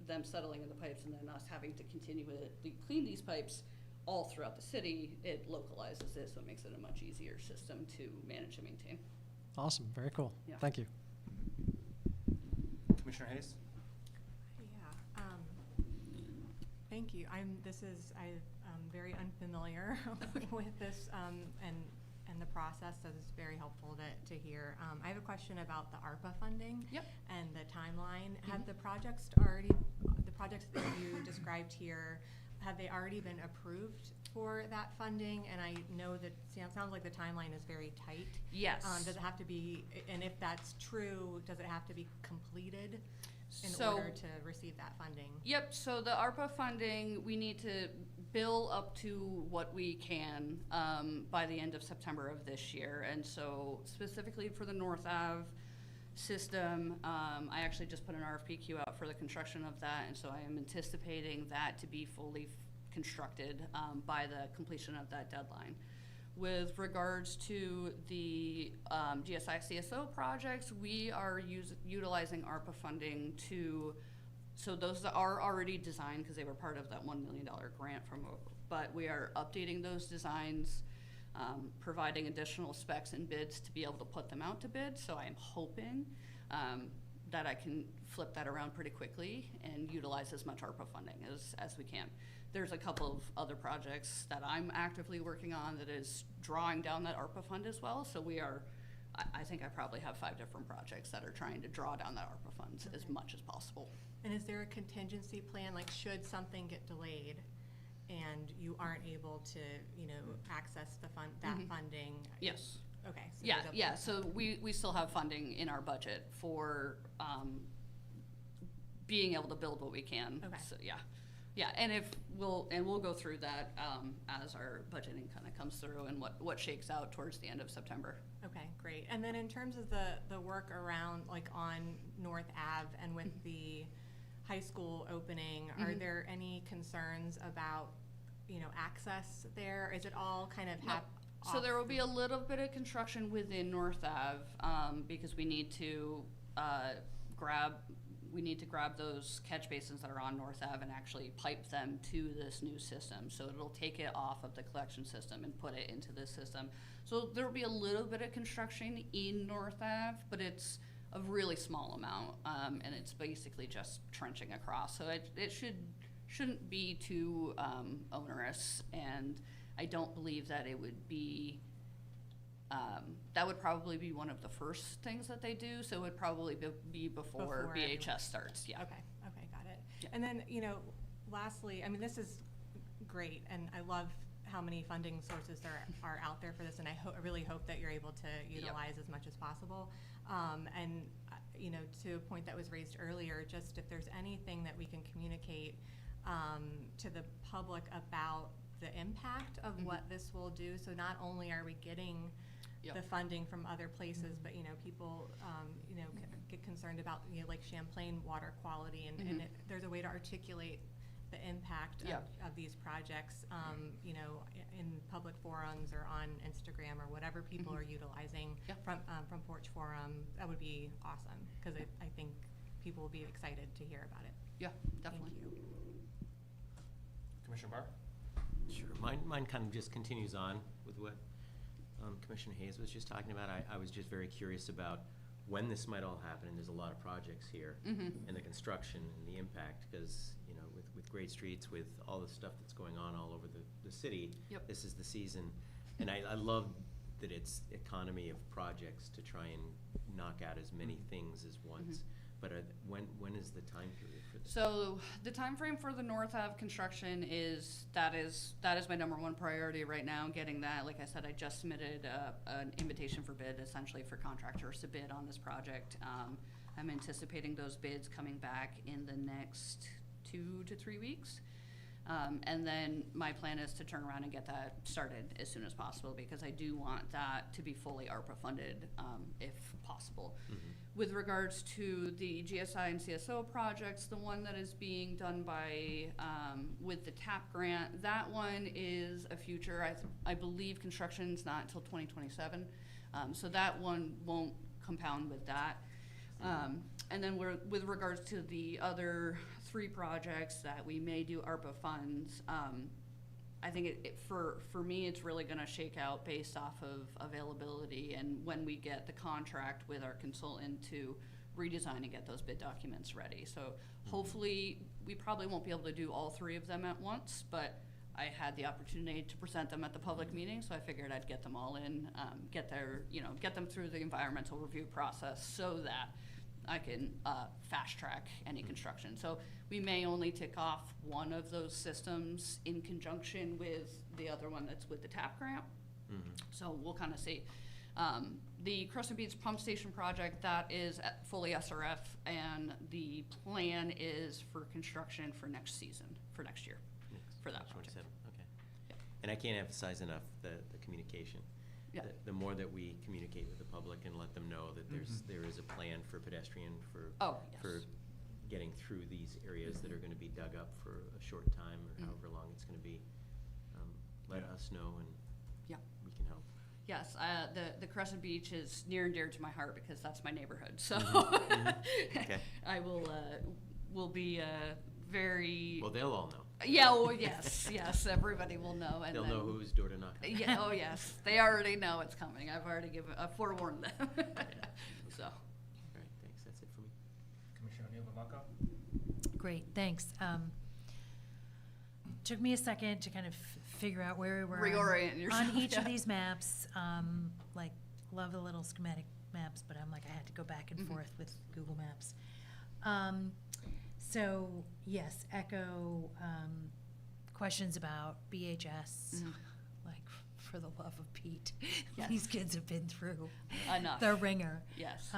[SPEAKER 10] them settling in the pipes and then us having to continually clean these pipes all throughout the city, it localizes it, so it makes it a much easier system to manage and maintain.
[SPEAKER 7] Awesome. Very cool.
[SPEAKER 10] Yeah.
[SPEAKER 7] Thank you.
[SPEAKER 1] Commissioner Hayes?
[SPEAKER 11] Yeah, thank you. I'm very unfamiliar with this and the process, so this is very helpful to hear. I have a question about the ARPA funding.
[SPEAKER 10] Yep.
[SPEAKER 11] And the timeline. Have the projects that you described here, have they already been approved for that funding? And I know that it sounds like the timeline is very tight.
[SPEAKER 10] Yes.
[SPEAKER 11] Does it have to be, and if that's true, does it have to be completed in
[SPEAKER 10] So-
[SPEAKER 11] order to receive that funding?
[SPEAKER 10] Yep, so the ARPA funding, we need to bill up to what we can by the end of September of this year. And so specifically for the North Ave system. I actually just put an RFPQ out for the construction of that, and so I am anticipating that to be fully constructed by the completion of that deadline. With regards to the GSI CSO projects, we are utilizing ARPA funding to, so those are already designed because they were part of that $1 million grant but we are updating those designs, providing additional specs and bids to be able to put them out to bid. So I am hoping that I can flip that around pretty quickly and utilize as much ARPA funding as we can. There's a couple of other projects that I'm actively working on that is drawing down that ARPA fund as well. So we are, I think I probably have 5 different projects that are trying to draw down that ARPA funds as much as possible.
[SPEAKER 11] And is there a contingency plan, like should something get delayed and you aren't able to, you know, access the funding?
[SPEAKER 10] Yes.
[SPEAKER 11] Okay. So
[SPEAKER 10] Yeah. So we still have funding in our budget for being able to build what we can.
[SPEAKER 11] Okay.
[SPEAKER 10] So yeah, and we'll go through that as our budgeting kind of comes through and what shakes out towards the end of September.
[SPEAKER 11] Okay, great. And then in terms of the work around, like on North Ave and with the high school opening, are there any concerns about, you know, access there? Is it all kind of
[SPEAKER 10] So there will be a little bit of construction within North Ave because we need to grab those catch basins that are on North Ave and actually pipe them to this new system. So it'll take it off of the collection system and put it into this system. So there will be a little bit of construction in North Ave, but it's a really small amount, and it's basically just trenching across. So it shouldn't be too onerous, and I don't believe that it would be. That would probably be one of the first things that they do, so it would probably be before BHS starts, yeah.
[SPEAKER 11] Okay, got it.
[SPEAKER 10] Yeah.
[SPEAKER 11] And then, you know, lastly, I mean, this is great, and I love how many funding sources there are out there for this, and I really hope that you're able to utilize as much as possible. And, you know, to a point that was raised earlier, just if there's anything that we can communicate to the public about the impact of what this will do, so not only are we getting the funding from other places, but, you know, people, you know, get concerned about, you know, like Champlain water quality, and there's a way to articulate the impact of these projects, you know, in public forums or on Instagram or whatever people are utilizing from Porch Forum. That would be awesome, because I think people will be excited to hear about it.
[SPEAKER 10] Yeah, definitely.
[SPEAKER 11] Thank you.
[SPEAKER 1] Commissioner Barr?
[SPEAKER 2] Sure, mine kind of just continues on with what Commissioner Hayes was just talking about. I was just very curious about when this might all happen, and there's a lot of projects here, and the construction and the impact, because, you know, with great streets, with all the stuff that's going on all over the city, this is the season. And I love that it's economy of projects to try and knock out as many things as once. But when is the time period for this?
[SPEAKER 10] So the time frame for the North Ave construction is that is my #1 priority right now, getting that. Like I said, I just submitted an invitation for bid, essentially for contractors to bid on this project. I'm anticipating those bids coming back in the next 2 to 3 weeks. And then my plan is to turn around and get that started as soon as possible, because I do want that to be fully ARPA funded, if possible. With regards to the GSI and CSO projects, the one that is being done by, with the TAP grant, that one is a future. I believe construction's not until 2027, so that one won't compound with that. And then with regards to the other 3 projects that we may do ARPA funds, I think for me, it's really gonna shake out based off of availability and when we get the contract with our consultant to redesign and get those bid documents ready. So hopefully, we probably won't be able to do all 3 of them at once, but I had the opportunity to present them at the public meeting, so I figured I'd get them all in, get them through the environmental review process so that I can fast track any construction. So we may only tick off one of those systems in conjunction with the other one that's with the TAP grant. So we'll kind of see. The Crescent Beach Pump Station project, that is fully SRF, and the plan is for construction for next season, for next year, for that project.
[SPEAKER 2] Okay. And I can't emphasize enough the communication.
[SPEAKER 10] Yeah.
[SPEAKER 2] the more that we communicate with the public and let them know that there is a plan for pedestrian, for getting through these areas that are gonna be dug up for a short time or however long it's gonna be, let us know and we can help.
[SPEAKER 10] Yes, the Crescent Beach is near and dear to my heart because that's my neighborhood. So
[SPEAKER 2] Okay.
[SPEAKER 10] I will be very.
[SPEAKER 2] Well, they'll all know.
[SPEAKER 10] Yeah. Well, yes. Everybody will know, and
[SPEAKER 2] They'll
[SPEAKER 10] then,
[SPEAKER 2] know whose door to knock on.
[SPEAKER 10] Yeah. Oh, yes. They already know it's coming. I've forewarned them. So.
[SPEAKER 2] All right, thanks. That's it for me.
[SPEAKER 1] Commissioner O'Neill Blanco?
[SPEAKER 8] Great, thanks. Took me a second to kind of figure out where we were
[SPEAKER 10] Reorient yourself,
[SPEAKER 8] on each of
[SPEAKER 10] yeah.
[SPEAKER 8] these maps. Like, love the little schematic maps, but I'm like, I had to go back and forth with Google Maps. So, yes, echo questions about BHS. Like, for the love of Pete,
[SPEAKER 10] Yes.
[SPEAKER 8] these kids have been through
[SPEAKER 10] Enough.
[SPEAKER 8] the ringer.
[SPEAKER 10] Yes.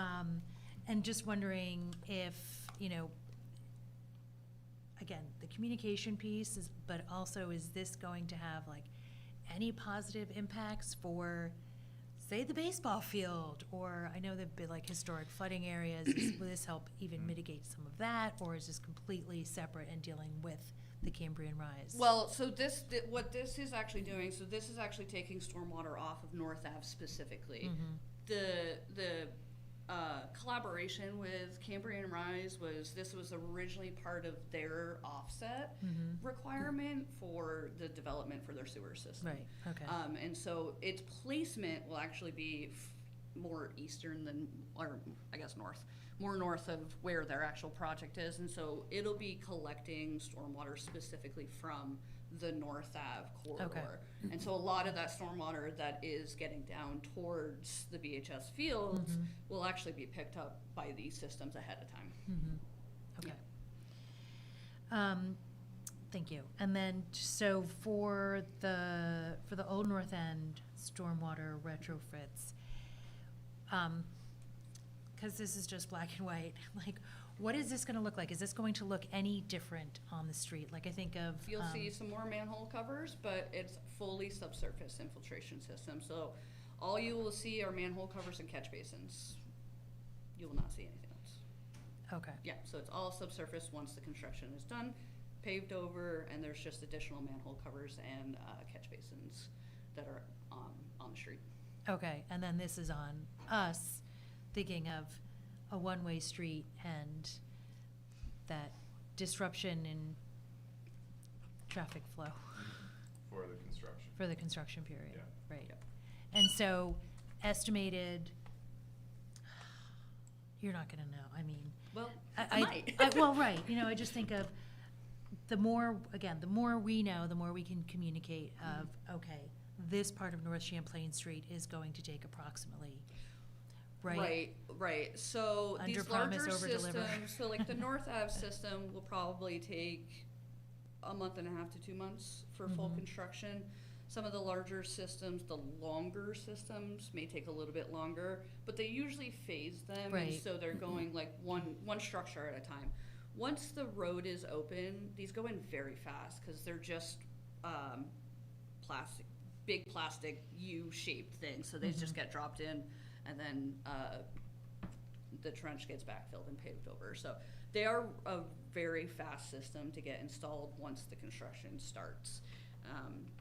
[SPEAKER 8] And just wondering if, again, the communication piece is, but also is this going to have like any positive impacts for, say, the baseball field? Or I know there've been like historic flooding areas. Will this help even mitigate some of that? Or is this completely separate and dealing with the Cambrian Rise?
[SPEAKER 10] Well, so what this is actually doing, so this is actually taking stormwater off of North Ave specifically. The collaboration with Cambrian Rise was originally part of their offset requirement for the development for their sewer system.
[SPEAKER 8] Right, okay.
[SPEAKER 10] And so its placement will actually be more eastern than, or I guess more north of where their actual project is. And so it'll be collecting stormwater specifically from the North Ave corridor.
[SPEAKER 8] Okay.
[SPEAKER 10] And so a lot of that stormwater that is getting down towards the BHS fields will actually be picked up by these systems ahead of time.
[SPEAKER 8] Okay. Thank you. And then, so for the Old North End stormwater retrofits, because this is just black and white, like, what is this gonna look like? Is this going to look any different on the street? Like, I think of.
[SPEAKER 10] You'll see some more manhole covers, but it's fully subsurface infiltration system. So all you will see are manhole covers and catch basins. You will not see anything else.
[SPEAKER 8] Okay.
[SPEAKER 10] Yeah, so it's all subsurface once the construction is done, paved over, and there's just additional manhole covers and catch basins that are on the street.
[SPEAKER 8] Okay, and then this is on us, thinking of a one-way street and that disruption in traffic flow
[SPEAKER 5] For the construction.
[SPEAKER 8] for the construction period,
[SPEAKER 5] Yeah.
[SPEAKER 8] right? And so, estimated, you're not gonna know, I mean.
[SPEAKER 10] Well, I might.
[SPEAKER 8] Well, right, I just think of, the more we know, the more we can communicate of, okay, this part of North Champlain Street is going to take approximately, right?
[SPEAKER 10] Right. So these
[SPEAKER 8] Under-promise,
[SPEAKER 10] larger
[SPEAKER 8] over-deliver.
[SPEAKER 10] systems, so like the North Ave system will probably take a month and a half to 2 months for full construction. Some of the larger systems, the longer systems, may take a little bit longer, but they usually phase them,
[SPEAKER 8] Right.
[SPEAKER 10] and so they're going like one structure at a time. Once the road is open, these go in very fast because they're just big plastic U-shaped things. So they just get dropped in, and then the trench gets backfilled and paved over. So they are a very fast system to get installed once the construction starts.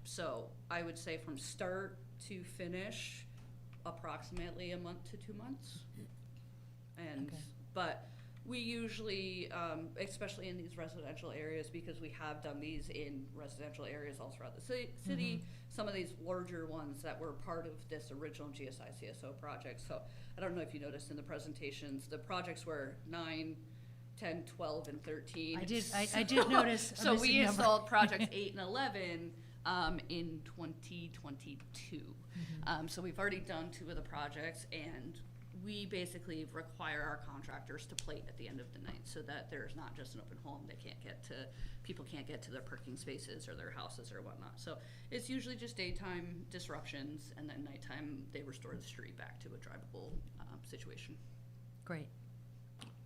[SPEAKER 10] So I would say from start to finish, approximately a month to 2 months. And
[SPEAKER 8] Okay.
[SPEAKER 10] but we usually, especially in these residential areas, because we have done these in residential areas all throughout the city, some of these larger ones that were part of this original GSI CSO project. So I don't know if you noticed in the presentations, the projects were 9, 10, 12, and 13.
[SPEAKER 8] I did notice a
[SPEAKER 10] So we
[SPEAKER 8] missing number.
[SPEAKER 10] installed projects 8 and 11 in 2022. So we've already done 2 of the projects, and we basically require our contractors to plate at the end of the night so that there's not just an open hole and people can't get to their parking spaces or their houses or whatnot. So it's usually just daytime disruptions, and then nighttime they restore the street back to a drivable situation.
[SPEAKER 8] Great,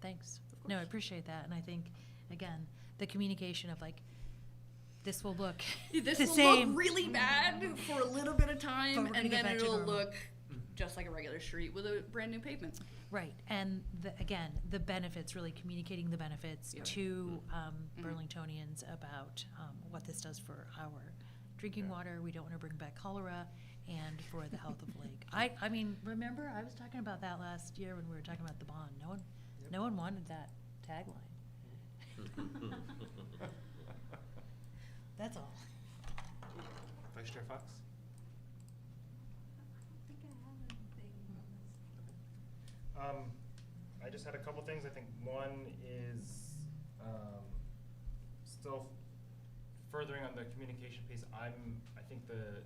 [SPEAKER 8] thanks. No, I appreciate that, and I think, again, the communication of like, this will look
[SPEAKER 10] This
[SPEAKER 8] the
[SPEAKER 10] will
[SPEAKER 8] same.
[SPEAKER 10] look really bad for a little bit of time,
[SPEAKER 8] But we're gonna
[SPEAKER 10] and
[SPEAKER 8] get
[SPEAKER 10] then
[SPEAKER 8] back to
[SPEAKER 10] it'll
[SPEAKER 8] normal.
[SPEAKER 10] look just like a regular street with a brand new pavement.
[SPEAKER 8] Right, and again, the benefits, really communicating the benefits
[SPEAKER 10] Yeah.
[SPEAKER 8] to
[SPEAKER 10] Mhm.
[SPEAKER 8] Burlingtonians about what this does for our drinking water. We don't want to bring back cholera, and for the health of the lake. I mean, remember, I was talking about that last year when we were talking about the bond. No one wanted that tagline. That's all.
[SPEAKER 1] Vice Chair Fox? I just had a couple things. I think one is still furthering on the communication piece. I think the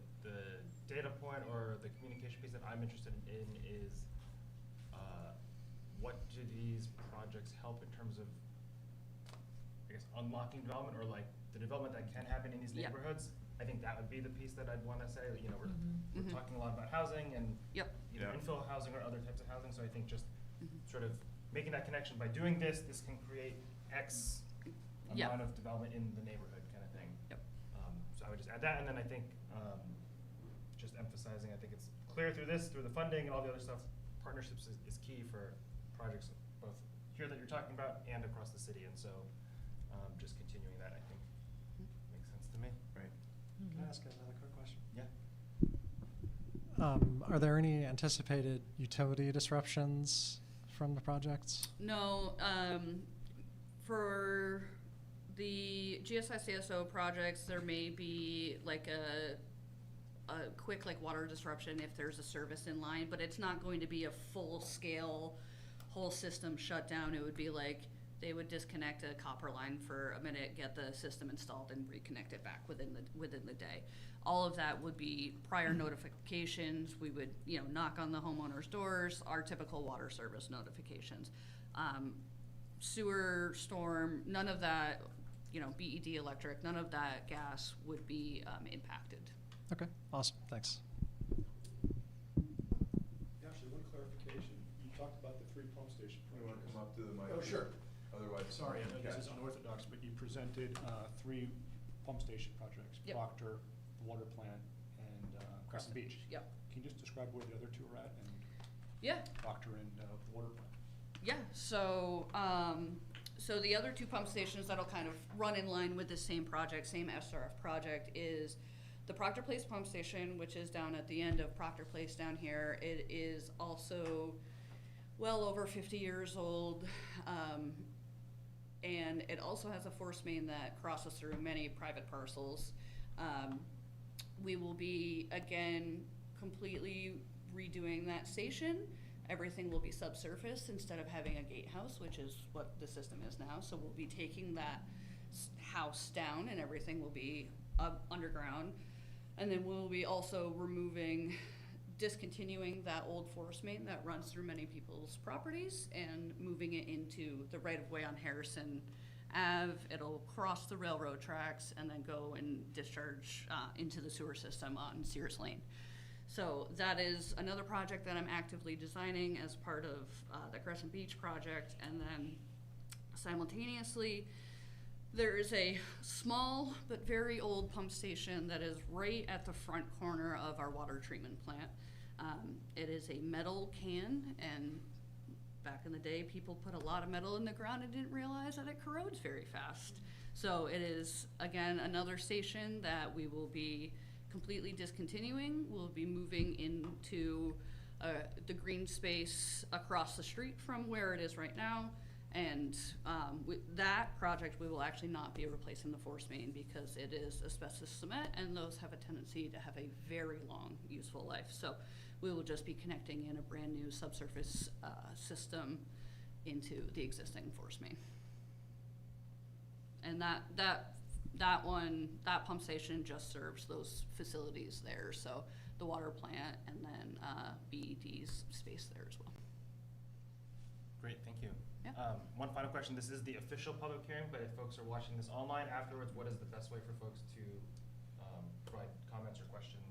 [SPEAKER 1] data point or the communication piece that I'm interested in is what do these projects help in terms of, I guess, unlocking development or like the development that can happen in these
[SPEAKER 10] Yeah.
[SPEAKER 1] neighborhoods. I think that would be the piece that I'd want to say. You know, we're
[SPEAKER 10] Mhm.
[SPEAKER 1] talking a lot about housing and
[SPEAKER 10] Yep.
[SPEAKER 1] either
[SPEAKER 5] Yeah.
[SPEAKER 1] infill housing or other types of housing. So I think just
[SPEAKER 10] Mhm.
[SPEAKER 1] sort of making that connection by doing this, this can create X
[SPEAKER 10] Yeah.
[SPEAKER 1] amount of development in the neighborhood kind of thing.
[SPEAKER 10] Yep.
[SPEAKER 1] So I would just add that, and then I think just emphasizing, I think it's clear through this, through the funding and all the other stuff, partnerships is key for projects both here that you're talking about and across the city, and so just continuing that, I think, makes sense to me.
[SPEAKER 5] Right.
[SPEAKER 7] Can I ask another quick question?
[SPEAKER 1] Yeah.
[SPEAKER 7] Are there any anticipated utility disruptions from the projects?
[SPEAKER 10] No, for the GSI-CSO projects, there may be like a quick like water disruption if there's a service in line, but it's not going to be a full-scale whole system shutdown. It would be like they would disconnect a copper line for a minute, get the system installed, and reconnect it back within the day. All of that would be prior notifications. We would, knock on the homeowners' doors, our typical water service notifications. Sewer, storm, none of that, BED electric, none of that gas would be impacted.
[SPEAKER 7] Okay, awesome, thanks.
[SPEAKER 6] Actually, one clarification. You talked about the 3 pump station
[SPEAKER 5] You want to
[SPEAKER 6] projects.
[SPEAKER 5] come up to the mic?
[SPEAKER 6] Oh, sure.
[SPEAKER 5] Otherwise.
[SPEAKER 6] Sorry, I know
[SPEAKER 5] Yeah.
[SPEAKER 6] this is unorthodox, but you presented 3 pump station projects.
[SPEAKER 10] Yep.
[SPEAKER 6] Proctor, the water plant, and Crescent Beach.
[SPEAKER 10] Yep.
[SPEAKER 6] Can you just describe where the other 2 are at, and
[SPEAKER 10] Yeah.
[SPEAKER 6] Proctor and the water plant?
[SPEAKER 10] Yeah, so the other 2 pump stations that'll kind of run in line with the same project, same SRF project, is the Proctor Place pump station, which is down at the end of Proctor Place down here. It is also well over 50 years old, and it also has a force main that crosses through many private parcels. We will be, again, completely redoing that station. Everything will be subsurface instead of having a gatehouse, which is what the system is now. So we'll be taking that house down and everything will be underground. And then we'll be also discontinuing that old force main that runs through many people's properties and moving it into the right-of-way on Harrison Ave. It'll cross the railroad tracks and then go and discharge into the sewer system on Sears Lane. So that is another project that I'm actively designing as part of the Crescent Beach project. And then simultaneously, there is a small but very old pump station that is right at the front corner of our water treatment plant. It is a metal can, and back in the day, people put a lot of metal in the ground and didn't realize that it corrodes very fast. So it is, again, another station that we will be completely discontinuing. We'll be moving into the green space across the street from where it is right now. And with that project, we will actually not be replacing the force main because it is asbestos cement, and those have a tendency to have a very long useful life. So we will just be connecting in a brand new subsurface system into the existing force main. And that pump station just serves those facilities there. So the water plant and then BED's space there as well.
[SPEAKER 1] Great, thank you.
[SPEAKER 10] Yeah.
[SPEAKER 1] One final question. This is the official public hearing, but if folks are watching this online afterwards, what is the best way for folks to provide comments or questions?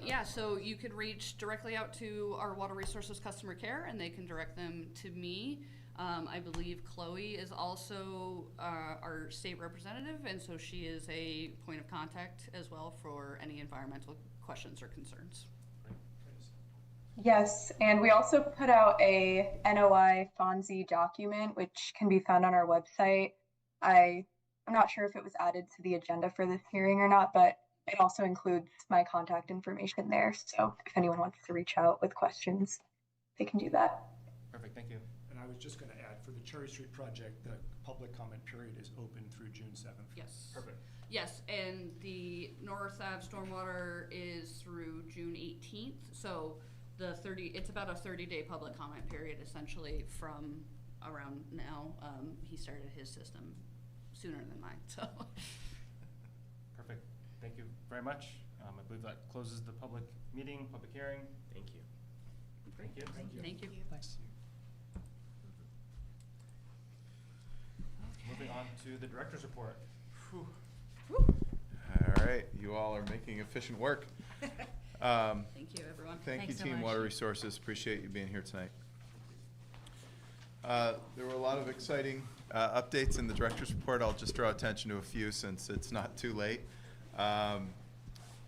[SPEAKER 10] Yeah, so you could reach directly out to our Water Resources Customer Care, and they can direct them to me. I believe Chloe is also our state representative, and so she is a point of contact as well for any environmental questions or concerns.
[SPEAKER 12] Yes, and we also put out a NOI FONSI document, which can be found on our website. I'm not sure if it was added to the agenda for this hearing or not, but it also includes my contact information there. So if anyone wants to reach out with questions, they can do that.
[SPEAKER 1] Perfect, thank you.
[SPEAKER 6] And I was just going to add, for the Cherry Street project, the public comment period is open through June 7th.
[SPEAKER 10] Yes.
[SPEAKER 1] Perfect.
[SPEAKER 10] Yes, and the North Ave stormwater is through June 18th. So it's about a 30-day public comment period essentially from around now. He started his system sooner than mine, so.
[SPEAKER 1] Perfect. Thank you very much. I believe that closes the public meeting, public hearing.
[SPEAKER 2] Thank you.
[SPEAKER 1] Thank you.
[SPEAKER 10] Thank you.
[SPEAKER 7] Thanks.
[SPEAKER 1] Moving on to the director's report.
[SPEAKER 5] Whew. All right, you all are making efficient work.
[SPEAKER 10] Thank you, everyone.
[SPEAKER 5] Thank you,
[SPEAKER 8] Thanks so
[SPEAKER 5] Team
[SPEAKER 8] much.
[SPEAKER 5] Water Resources. Appreciate you being here tonight. There were a lot of exciting updates in the director's report. I'll just draw attention to a few since it's not too late.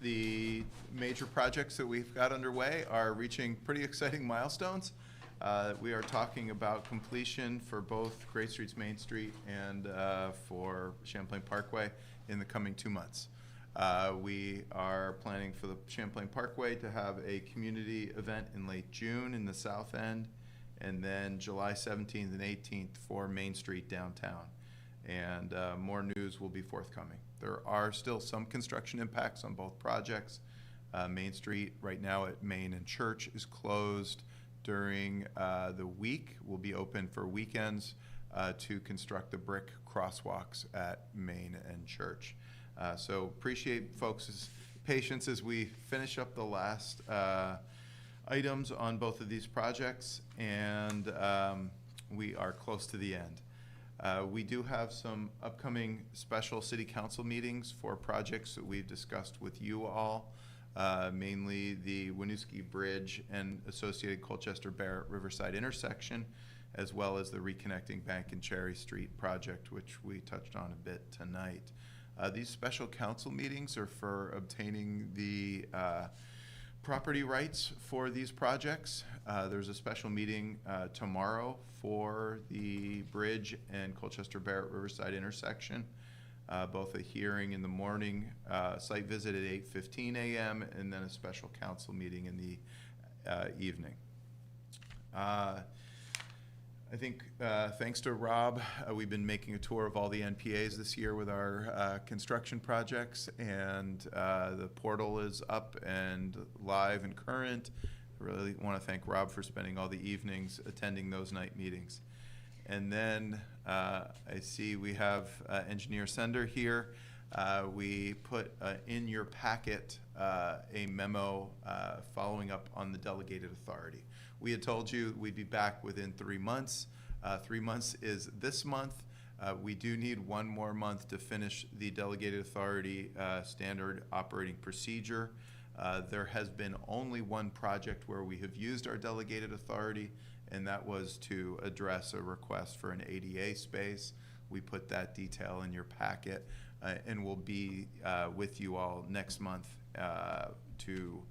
[SPEAKER 5] The major projects that we've got underway are reaching pretty exciting milestones. We are talking about completion for both Great Streets Main Street and for Champlain Parkway in the coming 2 months. We are planning for the Champlain Parkway to have a community event in late June in the south end, and then July 17th and 18th for Main Street downtown. And more news will be forthcoming. There are still some construction impacts on both projects. Main Street right now at Main and Church is closed during the week. Will be open for weekends to construct the brick crosswalks at Main and Church. So appreciate folks' patience as we finish up the last items on both of these projects, and we are close to the end. We do have some upcoming special city council meetings for projects that we've discussed with you all, mainly the Winooski Bridge and associated Colchester-Barrett Riverside intersection, as well as the Reconnecting Bank and Cherry Street project, which we touched on a bit tonight. These special council meetings are for obtaining the property rights for these projects. There's a special meeting tomorrow for the bridge and Colchester-Barrett Riverside intersection. Both a hearing in the morning, site visit at 8:15 a.m., and then a special council meeting in the evening. I think thanks to Rob, we've been making a tour of all the NPAs this year with our construction projects, and the portal is up and live and current. I really want to thank Rob for spending all the evenings attending those night meetings. And then I see we have Engineer Sender here. We put in your packet a memo following up on the delegated authority. We had told you we'd be back within 3 months. 3 months is this month. We do need 1 more month to finish the delegated authority standard operating procedure. There has been only one project where we have used our delegated authority, and that was to address a request for an ADA space. We put that detail in your packet, and we'll be with you all next month to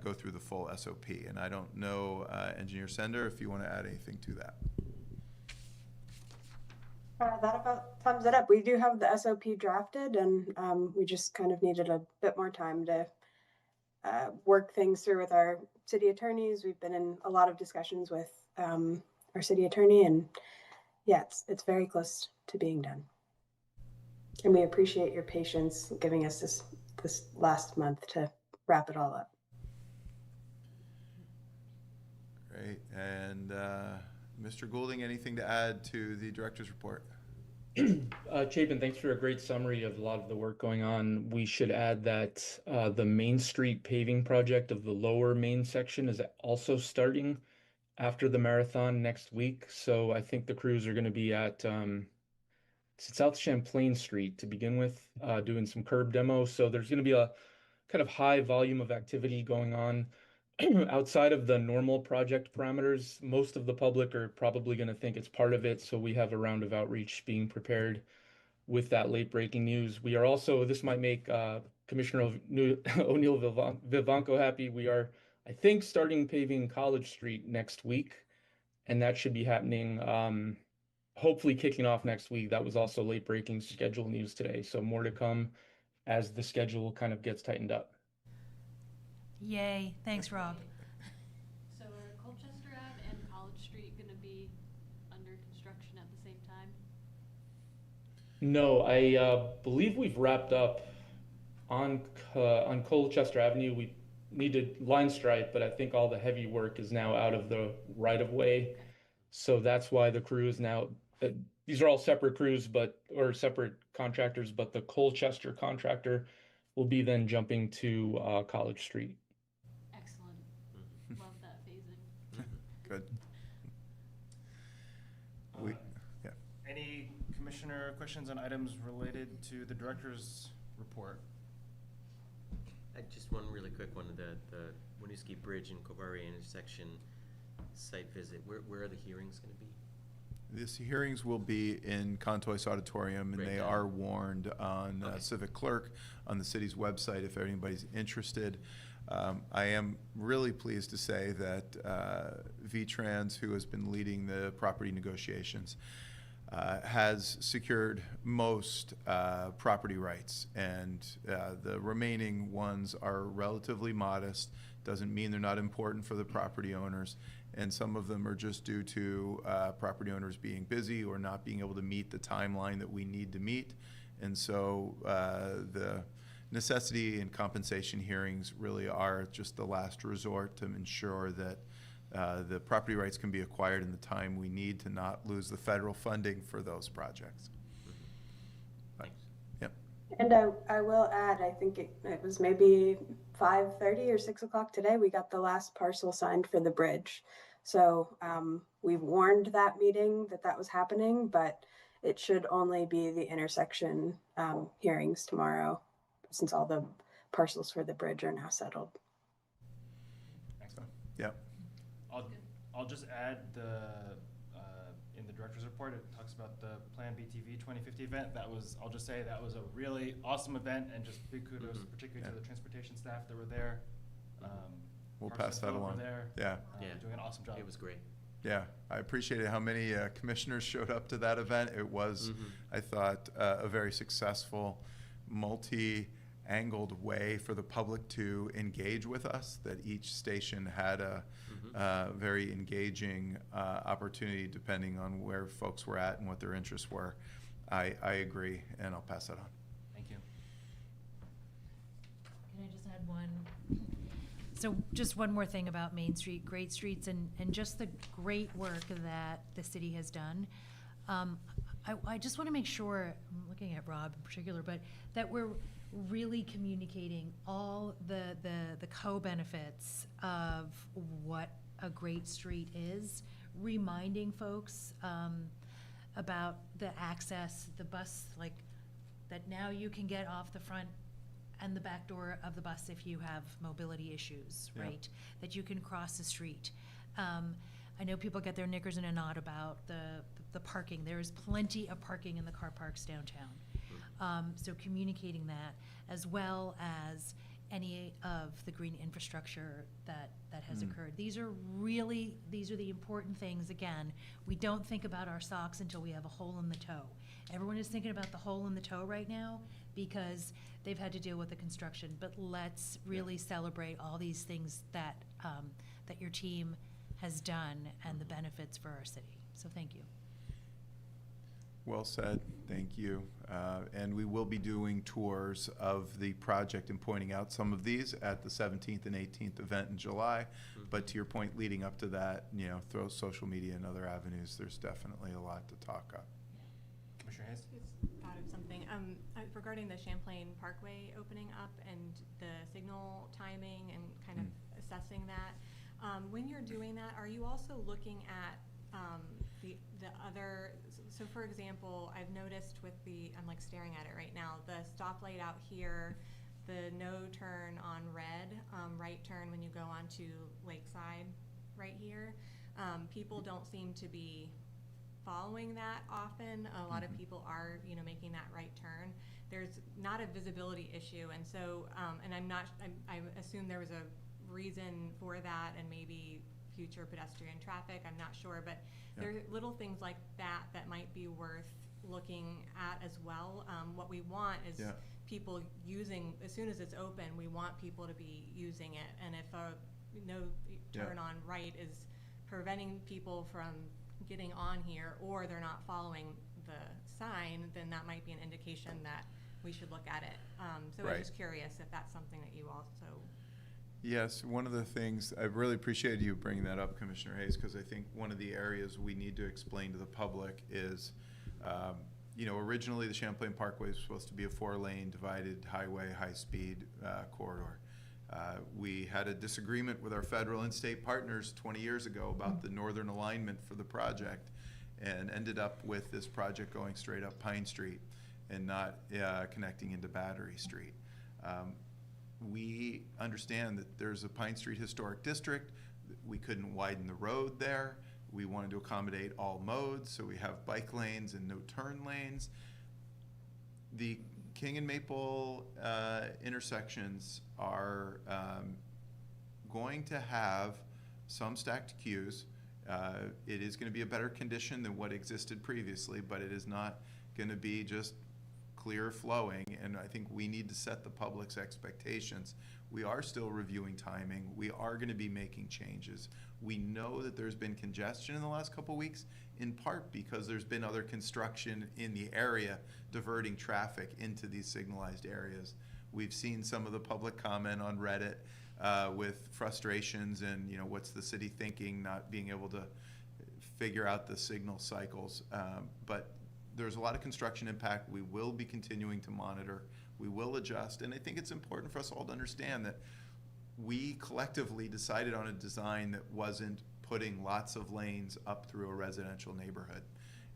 [SPEAKER 5] go through the full SOP. And I don't know, Engineer Sender, if you want to add anything to that.
[SPEAKER 13] That about sums it up. We do have the SOP drafted, and we just kind of needed a bit more time to work things through with our city attorneys. We've been in a lot of discussions with our city attorney, and yeah, it's very close to being done. And we appreciate your patience giving us this last month to wrap it all up.
[SPEAKER 5] Great. And Mr. Goulding, anything to add to the director's report?
[SPEAKER 4] Chapin, thanks for a great summary of a lot of the work going on. We should add that the Main Street paving project of the lower Main section is also starting after the marathon next week. So I think the crews are going to be at South Champlain Street to begin with, doing some curb demo. So there's going to be a kind of high volume of activity going on outside of the normal project parameters, most of the public are probably going to think it's part of it. So we have a round of outreach being prepared with that late breaking news. We are also, this might make Commissioner O'Neill Vivanco happy. We are, I think, starting paving College Street next week, and that should be happening, hopefully kicking off next week. That was also late breaking schedule news today. So more to come as the schedule kind of gets tightened up.
[SPEAKER 8] Yay, thanks, Rob.
[SPEAKER 9] So are Colchester Ave and College Street gonna be under construction at the same time?
[SPEAKER 4] No, I believe we've wrapped up on Colchester Avenue. We needed line stripe, but I think all the heavy work is now out of the right of way. So that's why the crew is now, these are all separate crews, or separate contractors, but the Colchester contractor will be then jumping to College Street.
[SPEAKER 9] Excellent. Love that phasing.
[SPEAKER 5] Good. Yeah.
[SPEAKER 1] Any commissioner questions on items related to the director's report?
[SPEAKER 2] Just one really quick one, the Winooski Bridge and Kovari intersection site visit. Where are the hearings going to be?
[SPEAKER 5] These hearings will be in Contois Auditorium, and
[SPEAKER 2] Right
[SPEAKER 5] they
[SPEAKER 2] now.
[SPEAKER 5] are warned on
[SPEAKER 2] Okay.
[SPEAKER 5] Civic Clerk on the city's website if anybody's interested. I am really pleased to say that V-Trans, who has been leading the property negotiations, has secured most property rights, and the remaining ones are relatively modest. Doesn't mean they're not important for the property owners, and some of them are just due to property owners being busy or not being able to meet the timeline that we need to meet. And so the necessity and compensation hearings really are just the last resort to ensure that the property rights can be acquired in the time we need to not lose the federal funding for those projects.
[SPEAKER 2] Thanks.
[SPEAKER 5] Yep.
[SPEAKER 13] And I will add, I think it was maybe 5:30 or 6 o'clock today, we got the last parcel signed for the bridge. So we warned that meeting that was happening, but it should only be the intersection hearings tomorrow, since all the parcels for the bridge are now settled.
[SPEAKER 1] Excellent.
[SPEAKER 5] Yep.
[SPEAKER 1] I'll just add in the director's report, it talks about the Plan BTV 2050 event. I'll just say that was a really awesome event, and just big kudos, particularly to the transportation staff that were there.
[SPEAKER 5] We'll
[SPEAKER 1] Parks
[SPEAKER 5] pass
[SPEAKER 1] and
[SPEAKER 5] that
[SPEAKER 1] Folk were
[SPEAKER 5] along.
[SPEAKER 1] there,
[SPEAKER 5] Yeah.
[SPEAKER 1] doing an awesome job.
[SPEAKER 2] It was great.
[SPEAKER 5] Yeah, I appreciated how many commissioners showed up to that event. It was, I thought, a very successful, multi-angled way for the public to engage with us, that each station had a very engaging opportunity depending on where folks were at and what their interests were. I agree, and I'll pass that on.
[SPEAKER 1] Thank you.
[SPEAKER 8] Can I just add one? So just one more thing about Main Street, great streets, and just the great work that the city has done. I just want to make sure, I'm looking at Rob in particular, but that we're really communicating all the co-benefits of what a great street is, reminding folks about the access, the bus, like, that now you can get off the front and the back door of the bus if you have mobility issues,
[SPEAKER 5] Yeah.
[SPEAKER 8] right? That you can cross the street. I know people get their knickers in a knot about the parking. There is plenty of parking in the car parks downtown. So communicating that, as well as any of the green infrastructure that has occurred. These are the important things. Again, we don't think about our socks until we have a hole in the toe. Everyone is thinking about the hole in the toe right now because they've had to deal with the construction, but let's really celebrate all these things that your team has done and the benefits for our city. So thank you.
[SPEAKER 5] Well said, thank you. And we will be doing tours of the project and pointing out some of these at the 17th and 18th event in July. But to your point, leading up to that, through social media and other avenues, there's definitely a lot to talk about.
[SPEAKER 1] Commissioner Hayes?
[SPEAKER 11] Just thought of something. Regarding the Champlain Parkway opening up and the signal timing and kind of assessing that, when you're doing that, are you also looking at the other, so for example, I've noticed with I'm like staring at it right now, the stoplight out here the no turn on red, right turn when you go onto Lakeside right here. People don't seem to be following that often. A lot of people are, you know, making that right turn. There's not a visibility issue, and so, and I assume there was a reason for that, and maybe future pedestrian traffic, I'm not sure, but there are little things like that that might be worth looking at as well. What we want is people using, as soon as it's open, we want people to be using it, and if a no turn on right is preventing people from getting on here, or they're not following the sign, then that might be an indication that we should look at it. So I'm just curious if that's something that you also.
[SPEAKER 5] Yes, one of the things, I really appreciate you bringing that up, Commissioner Hayes, because I think one of the areas we need to explain to the public is, you know, originally the Champlain Parkway was supposed to be a 4-lane divided highway, high-speed corridor. We had a disagreement with our federal and state partners 20 years ago about the northern alignment for the project, and ended up with this project going straight up Pine Street and not connecting into Battery Street. We understand that there's a Pine Street Historic District. We couldn't widen the road there. We wanted to accommodate all modes, so we have bike lanes and no turn lanes. The King and Maple intersections are going to have some stacked queues. It is going to be a better condition than what existed previously, but it is not going to be just clear flowing, and I think we need to set the public's expectations. We are still reviewing timing. We are going to be making changes. We know that there's been congestion in the last couple of weeks, in part because there's been other construction in the area diverting traffic into these signalized areas. We've seen some of the public comment on Reddit with frustrations and, you know, what's the city thinking, not being able to figure out the signal cycles. But there's a lot of construction impact. We will be continuing to monitor. We will adjust. And I think it's important for us all to understand that we collectively decided on a design that wasn't putting lots of lanes up through a residential neighborhood.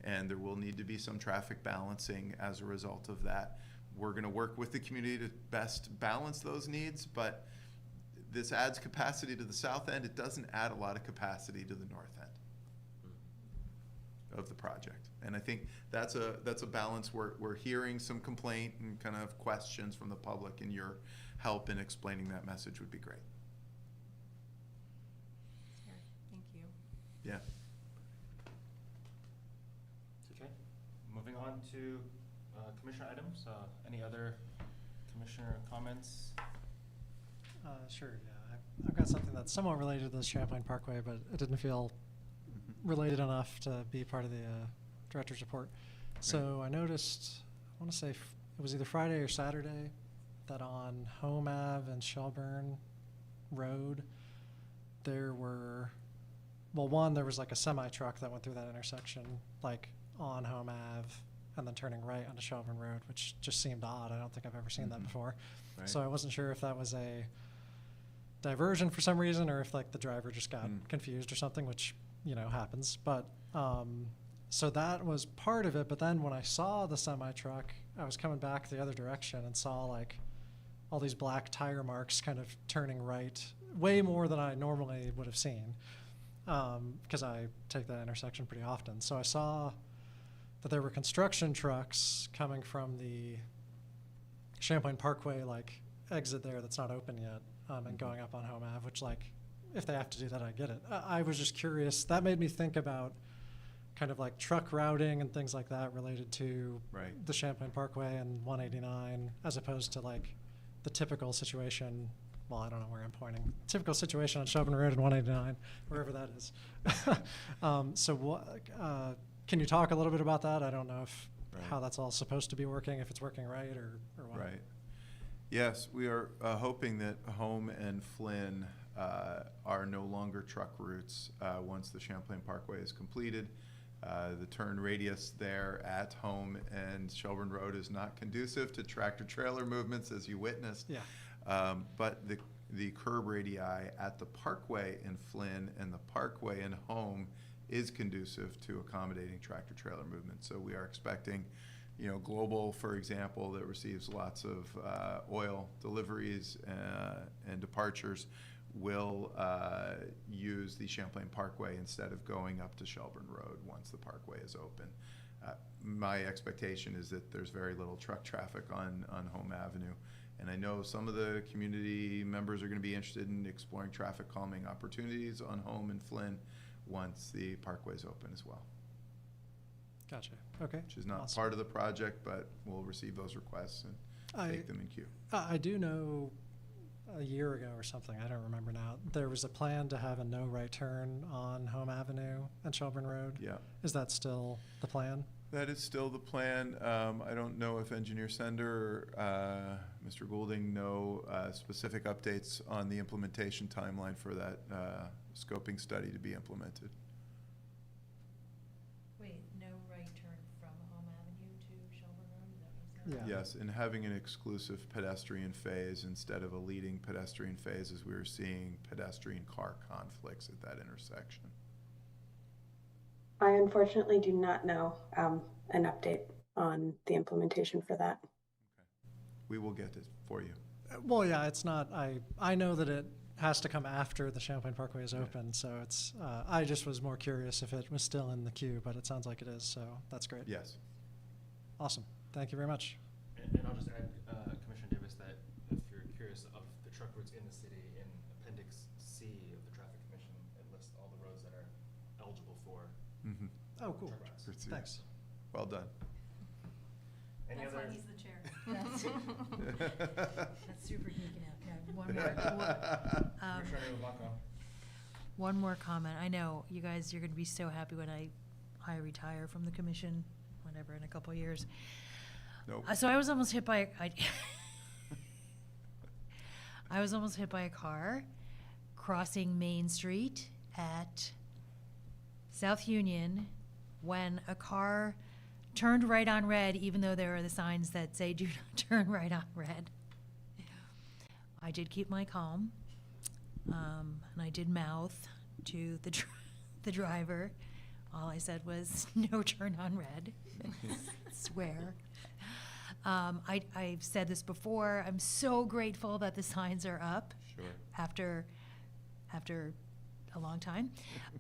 [SPEAKER 5] And there will need to be some traffic balancing as a result of that. We're going to work with the community to best balance those needs, but this adds capacity to the south end. It doesn't add a lot of capacity to the north end of the project. And I think that's a balance. We're hearing some complaint and kind of questions from the public, and your help in explaining that message would be great.
[SPEAKER 11] Thank you.
[SPEAKER 5] Yeah.
[SPEAKER 1] Okay. Moving on to commissioner items. Any other commissioner comments?
[SPEAKER 7] Sure, yeah. I've got something that's somewhat related to the Champlain Parkway, but it didn't feel related enough to be part of the director's report. So I noticed, I want to say it was either Friday or Saturday, that on Home Ave and Shelburne Road, there were, well, one, there was like a semi-truck that went through that intersection, like on Home Ave, and then turning right onto Shelburne Road, which just seemed odd. I don't think I've ever seen that before.
[SPEAKER 5] Right.
[SPEAKER 7] So I wasn't sure if that was a diversion for some reason, or if like the driver just got confused or something, which, you know, happens. But so that was part of it. But then when I saw the semi-truck, I was coming back the other direction and saw like all these black tire marks kind of turning right, way more than I normally would have seen, because I take that intersection pretty often. So I saw that there were construction trucks coming from the Champlain Parkway like exit there that's not open yet, and going up on Home Ave, which, like, if they have to do that, I get it. I was just curious. That made me think about kind of like truck routing and things like that related to the Champlain Parkway and 189, as opposed to like the typical situation. Well, I don't know where I'm pointing. Typical situation on Shelburne Road and 189, wherever that is. So what, can you talk a little bit about that? I don't know if how that's all supposed to be working, if it's working right or what.
[SPEAKER 5] Right. Yes, we are hoping that Home and Flynn are no longer truck routes once the Champlain Parkway is completed. The turn radius there at Home and Shelburne Road is not conducive to tractor-trailer movements, as you witnessed.
[SPEAKER 7] Yeah.
[SPEAKER 5] But the curb radii at the Parkway in Flynn and the Parkway in Home is conducive to accommodating tractor-trailer movement. So we are expecting, Global, for example, that receives lots of oil deliveries and departures, will use the Champlain Parkway instead of going up to Shelburne Road once the parkway is open. My expectation is that there's very little truck traffic on Home Avenue. And I know some of the community members are going to be interested in exploring traffic calming opportunities on Home and Flynn once the parkway's open as well.
[SPEAKER 7] Gotcha. Okay.
[SPEAKER 5] Which is not
[SPEAKER 7] Awesome.
[SPEAKER 5] part of the project, but we'll receive those requests and take them in queue.
[SPEAKER 7] I do know a year ago or something, I don't remember now, there was a plan to have a no right turn on Home Avenue and Shelburne Road.
[SPEAKER 5] Yeah.
[SPEAKER 7] Is that still the plan?
[SPEAKER 5] That is still the plan. I don't know if Engineer Sender or Mr. Goulding know specific updates on the implementation timeline for that scoping study to be implemented.
[SPEAKER 8] Wait, no right turn from Home Avenue to Shelburne Road, is that what you said?
[SPEAKER 7] Yeah.
[SPEAKER 5] Yes, and having an exclusive pedestrian phase instead of a leading pedestrian phase, as we were seeing pedestrian car conflicts at that intersection.
[SPEAKER 13] I unfortunately do not know an update on the implementation for that.
[SPEAKER 5] We will get it for you.
[SPEAKER 7] Well, yeah, it's not, I know that it has to come after the Champlain Parkway is open, so it's, I just was more curious if it was still in the queue, but it sounds like it is, so that's great.
[SPEAKER 5] Yes.
[SPEAKER 7] Awesome. Thank you very much.
[SPEAKER 1] And I'll just add, Commissioner Davis, that if you're curious of the truck routes in the city, in Appendix C of the Traffic Commission, it lists all the roads that are eligible for
[SPEAKER 5] Mm-hmm.
[SPEAKER 7] Oh, cool.
[SPEAKER 1] truck routes.
[SPEAKER 7] Thanks.
[SPEAKER 5] Well done.
[SPEAKER 1] Any
[SPEAKER 9] That's
[SPEAKER 1] other?
[SPEAKER 9] why he's the chair.
[SPEAKER 8] That's super geeking out. Yeah, one more.
[SPEAKER 1] Commissioner Blanco.
[SPEAKER 8] One more comment. I know you guys, you're gonna be so happy when I retire from the commission, whatever, in a couple of years.
[SPEAKER 5] Nope.
[SPEAKER 8] So I was almost hit by I was almost hit by a car crossing Main Street at South Union when a car turned right on red, even though there are the signs that say do not turn right on red. I did keep my calm, and I did mouth to the driver. All I said was, no turn on red. Swear. I've said this before, I'm so grateful that the signs are up.
[SPEAKER 5] Sure.
[SPEAKER 8] After a long time.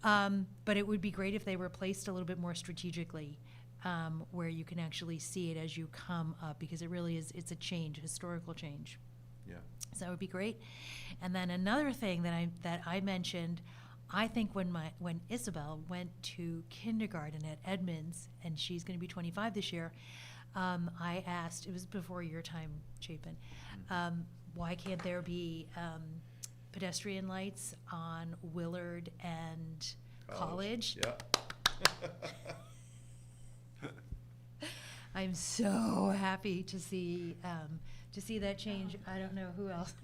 [SPEAKER 8] But it would be great if they were placed a little bit more strategically, where you can actually see it as you come up, because it really is, it's a change, historical change.
[SPEAKER 5] Yeah.
[SPEAKER 8] So that would be great. And then another thing that I mentioned, I think when Isabel went to kindergarten at Edmonds, and she's going to be 25 this year, I asked, it was before your time, Chapin, why can't there be pedestrian lights on Willard and College?
[SPEAKER 5] Yeah.
[SPEAKER 8] I'm so happy to see that change. I don't know who else.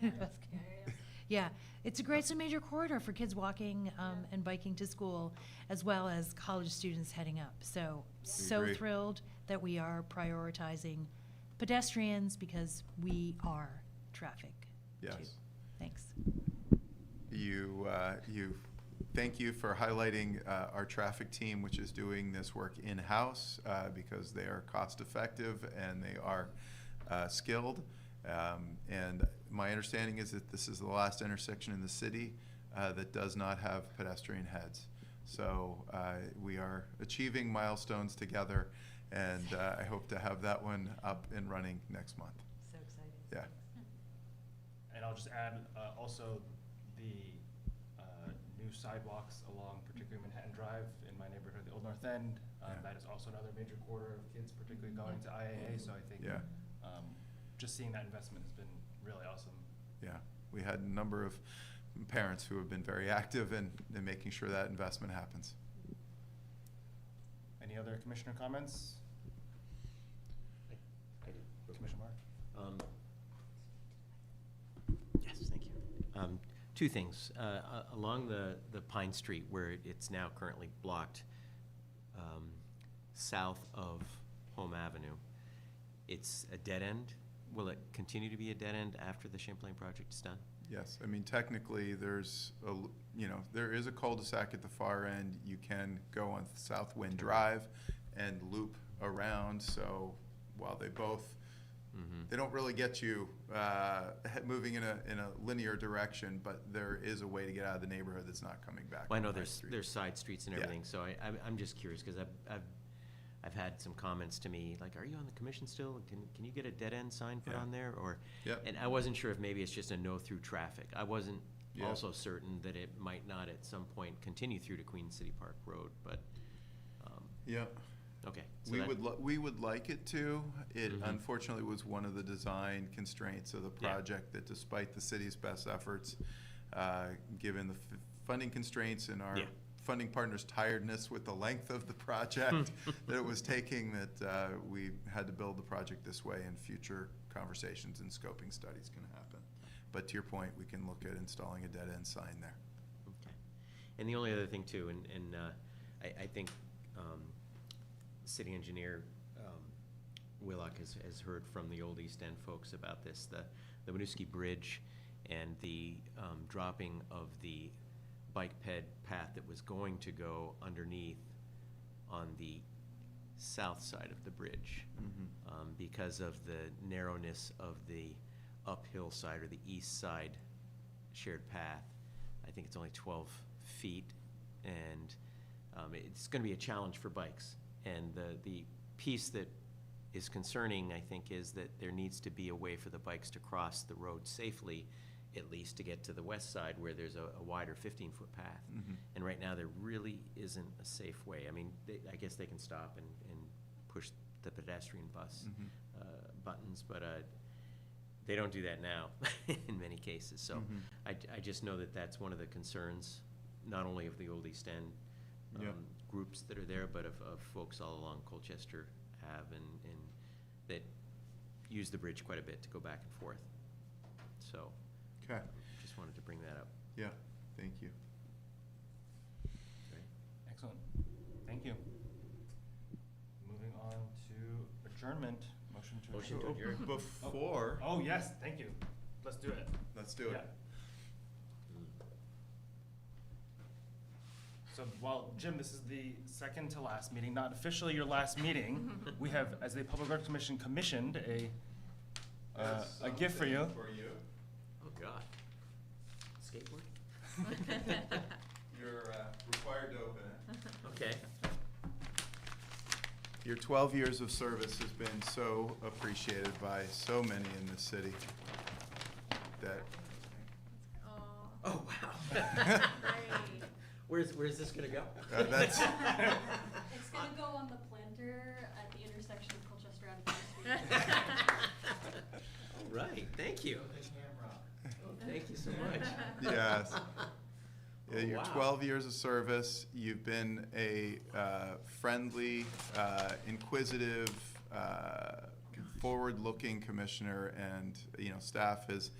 [SPEAKER 8] Yeah, it's a major corridor for kids walking and biking to school, as well as college students heading up. So
[SPEAKER 5] agree.
[SPEAKER 8] thrilled that we are prioritizing pedestrians, because we are traffic.
[SPEAKER 5] Yes.
[SPEAKER 8] Too. Thanks.
[SPEAKER 5] Thank you for highlighting our traffic team, which is doing this work in-house, because they are cost-effective and they are skilled. And my understanding is that this is the last intersection in the city that does not have pedestrian heads. So we are achieving milestones together, and I hope to have that one up and running next month.
[SPEAKER 8] So excited.
[SPEAKER 5] Yeah.
[SPEAKER 1] And I'll just add, also the new sidewalks along particularly Manhattan Drive in my neighborhood, the Old North End.
[SPEAKER 5] Yeah.
[SPEAKER 1] That is also another major corridor of kids, particularly going to IAA. So I think
[SPEAKER 5] Yeah.
[SPEAKER 1] just seeing that investment has been really awesome.
[SPEAKER 5] Yeah, we had a number of parents who have been very active in making sure that investment happens.
[SPEAKER 1] Any other commissioner comments? Commissioner Mark?
[SPEAKER 2] Yes, thank you. Two things. Along the Pine Street, where it's now currently blocked, south of Home Avenue, it's a dead end. Will it continue to be a dead end after the Champlain project is done?
[SPEAKER 5] Yes, I mean, technically, there is a cul-de-sac at the far end. You can go on South Wind Drive and loop around, so while they both, they don't really get you moving in a linear direction, but there is a way to get out of the neighborhood that's not coming back.
[SPEAKER 2] Well, I know
[SPEAKER 5] on High
[SPEAKER 2] there's
[SPEAKER 5] Street.
[SPEAKER 2] side streets and
[SPEAKER 5] Yeah.
[SPEAKER 2] everything, so I'm just curious, because I've had some comments to me, like, are you on the commission still? Can you get a dead end sign put
[SPEAKER 5] Yeah.
[SPEAKER 2] on there? Or,
[SPEAKER 5] Yep.
[SPEAKER 2] and I wasn't sure if maybe it's just a no through traffic. I wasn't
[SPEAKER 5] Yeah.
[SPEAKER 2] also certain that it might not at some point continue through to Queen City Park Road, but,
[SPEAKER 5] Yeah.
[SPEAKER 2] okay. So
[SPEAKER 5] We
[SPEAKER 2] that-
[SPEAKER 5] we would like it to. It
[SPEAKER 2] Mhm.
[SPEAKER 5] unfortunately was one of the design constraints of the
[SPEAKER 2] Yeah.
[SPEAKER 5] project that despite the city's best efforts, given the funding constraints and our
[SPEAKER 2] Yeah.
[SPEAKER 5] funding partners' tiredness with the length of the project that it was taking, that we had to build the project this way, and future conversations and scoping studies can happen. But to your point, we can look at installing a dead end sign there.
[SPEAKER 2] Okay. And the only other thing too, and I think city engineer Willock has heard from the old East End folks about this, the Winooski Bridge and the dropping of the bike ped path that was going to go underneath on the south side of the bridge, because of the narrowness of the uphill side or the east side shared path. I think it's only 12 feet, and it's going to be a challenge for bikes. And the piece that is concerning, I think, is that there needs to be a way for the bikes to cross the road safely, at least to get to the west side where there's a wider 15-foot path. And right now, there really isn't a safe way. I mean, I guess they can stop and push the pedestrian bus buttons, but they don't do that now in many cases. So I just know that that's one of the concerns, not only of the Old East End groups that are there, but of folks all along Colchester Ave and that use the bridge quite a bit to go back and forth. So
[SPEAKER 5] Okay.
[SPEAKER 2] just wanted to bring that up.
[SPEAKER 5] Yeah, thank you.
[SPEAKER 1] Excellent. Thank you. Moving on to adjournment. Motion to
[SPEAKER 2] Motion to
[SPEAKER 1] adjourn.
[SPEAKER 2] adjourn.
[SPEAKER 5] Before,
[SPEAKER 1] Oh, yes, thank you. Let's do it.
[SPEAKER 5] let's do it.
[SPEAKER 1] Yeah. So, well, Jim, this is the second to last meeting, not officially your last meeting. We have, as the Public Works Commission, commissioned a gift for you.
[SPEAKER 5] For you.
[SPEAKER 2] Oh, God. Skateboard?
[SPEAKER 5] You're required to open it.
[SPEAKER 2] Okay.
[SPEAKER 5] Your 12 years of service has been so appreciated by so many in this city that,
[SPEAKER 2] Oh, wow. Where's this gonna go?
[SPEAKER 5] that's,
[SPEAKER 9] It's gonna go on the planter at the intersection of Colchester and Main Street.
[SPEAKER 2] All right, thank you. Oh, thank you so much.
[SPEAKER 5] yes. Yeah, your
[SPEAKER 2] Wow.
[SPEAKER 5] 12 years of service, you've been a friendly, inquisitive, forward-looking commissioner, and staff does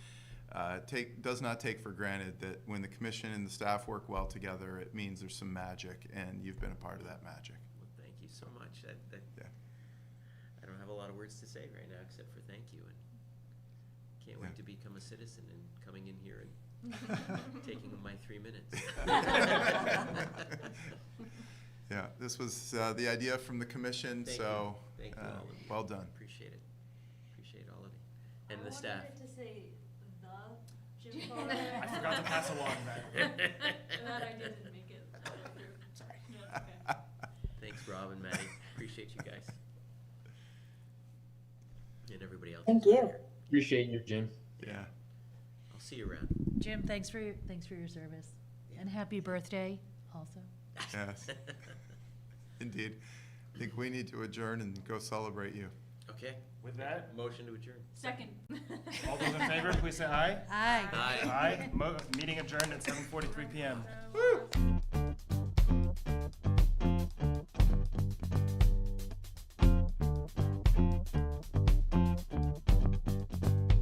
[SPEAKER 5] not take for granted that when the commission and the staff work well together, it means there's some magic, and you've been a part of that magic.
[SPEAKER 2] Well, thank you so much.
[SPEAKER 5] Yeah.
[SPEAKER 2] I don't have a lot of words to say right now except for thank you, and can't wait
[SPEAKER 5] Yeah.
[SPEAKER 2] to become a citizen and coming in here and taking my 3 minutes.
[SPEAKER 5] Yeah, this was the idea from the commission,
[SPEAKER 2] Thank
[SPEAKER 5] so
[SPEAKER 2] you. Thank you all of you.
[SPEAKER 5] well done.
[SPEAKER 2] Appreciate it. Appreciate all of you. And the staff.
[SPEAKER 9] I wanted it to say the Jim Farr.
[SPEAKER 1] I forgot to pass along that.
[SPEAKER 9] That I didn't make it.
[SPEAKER 1] Sorry.
[SPEAKER 9] No, it's okay.
[SPEAKER 2] Thanks, Rob and Maddie. Appreciate you guys. And everybody else.
[SPEAKER 13] Thank
[SPEAKER 2] who's
[SPEAKER 13] you.
[SPEAKER 2] here.
[SPEAKER 4] Appreciate you, Jim.
[SPEAKER 5] Yeah.
[SPEAKER 2] I'll see you around.
[SPEAKER 8] Jim, thanks for your service. And happy birthday also.
[SPEAKER 5] Yes. Indeed. I think we need to adjourn and go celebrate you.
[SPEAKER 2] Okay.
[SPEAKER 1] With that,
[SPEAKER 2] Motion to adjourn.
[SPEAKER 9] Second.
[SPEAKER 1] all those in favor, please say aye.
[SPEAKER 8] Aye.
[SPEAKER 2] Aye.
[SPEAKER 1] Aye. Meeting adjourned at 7:43 p.m.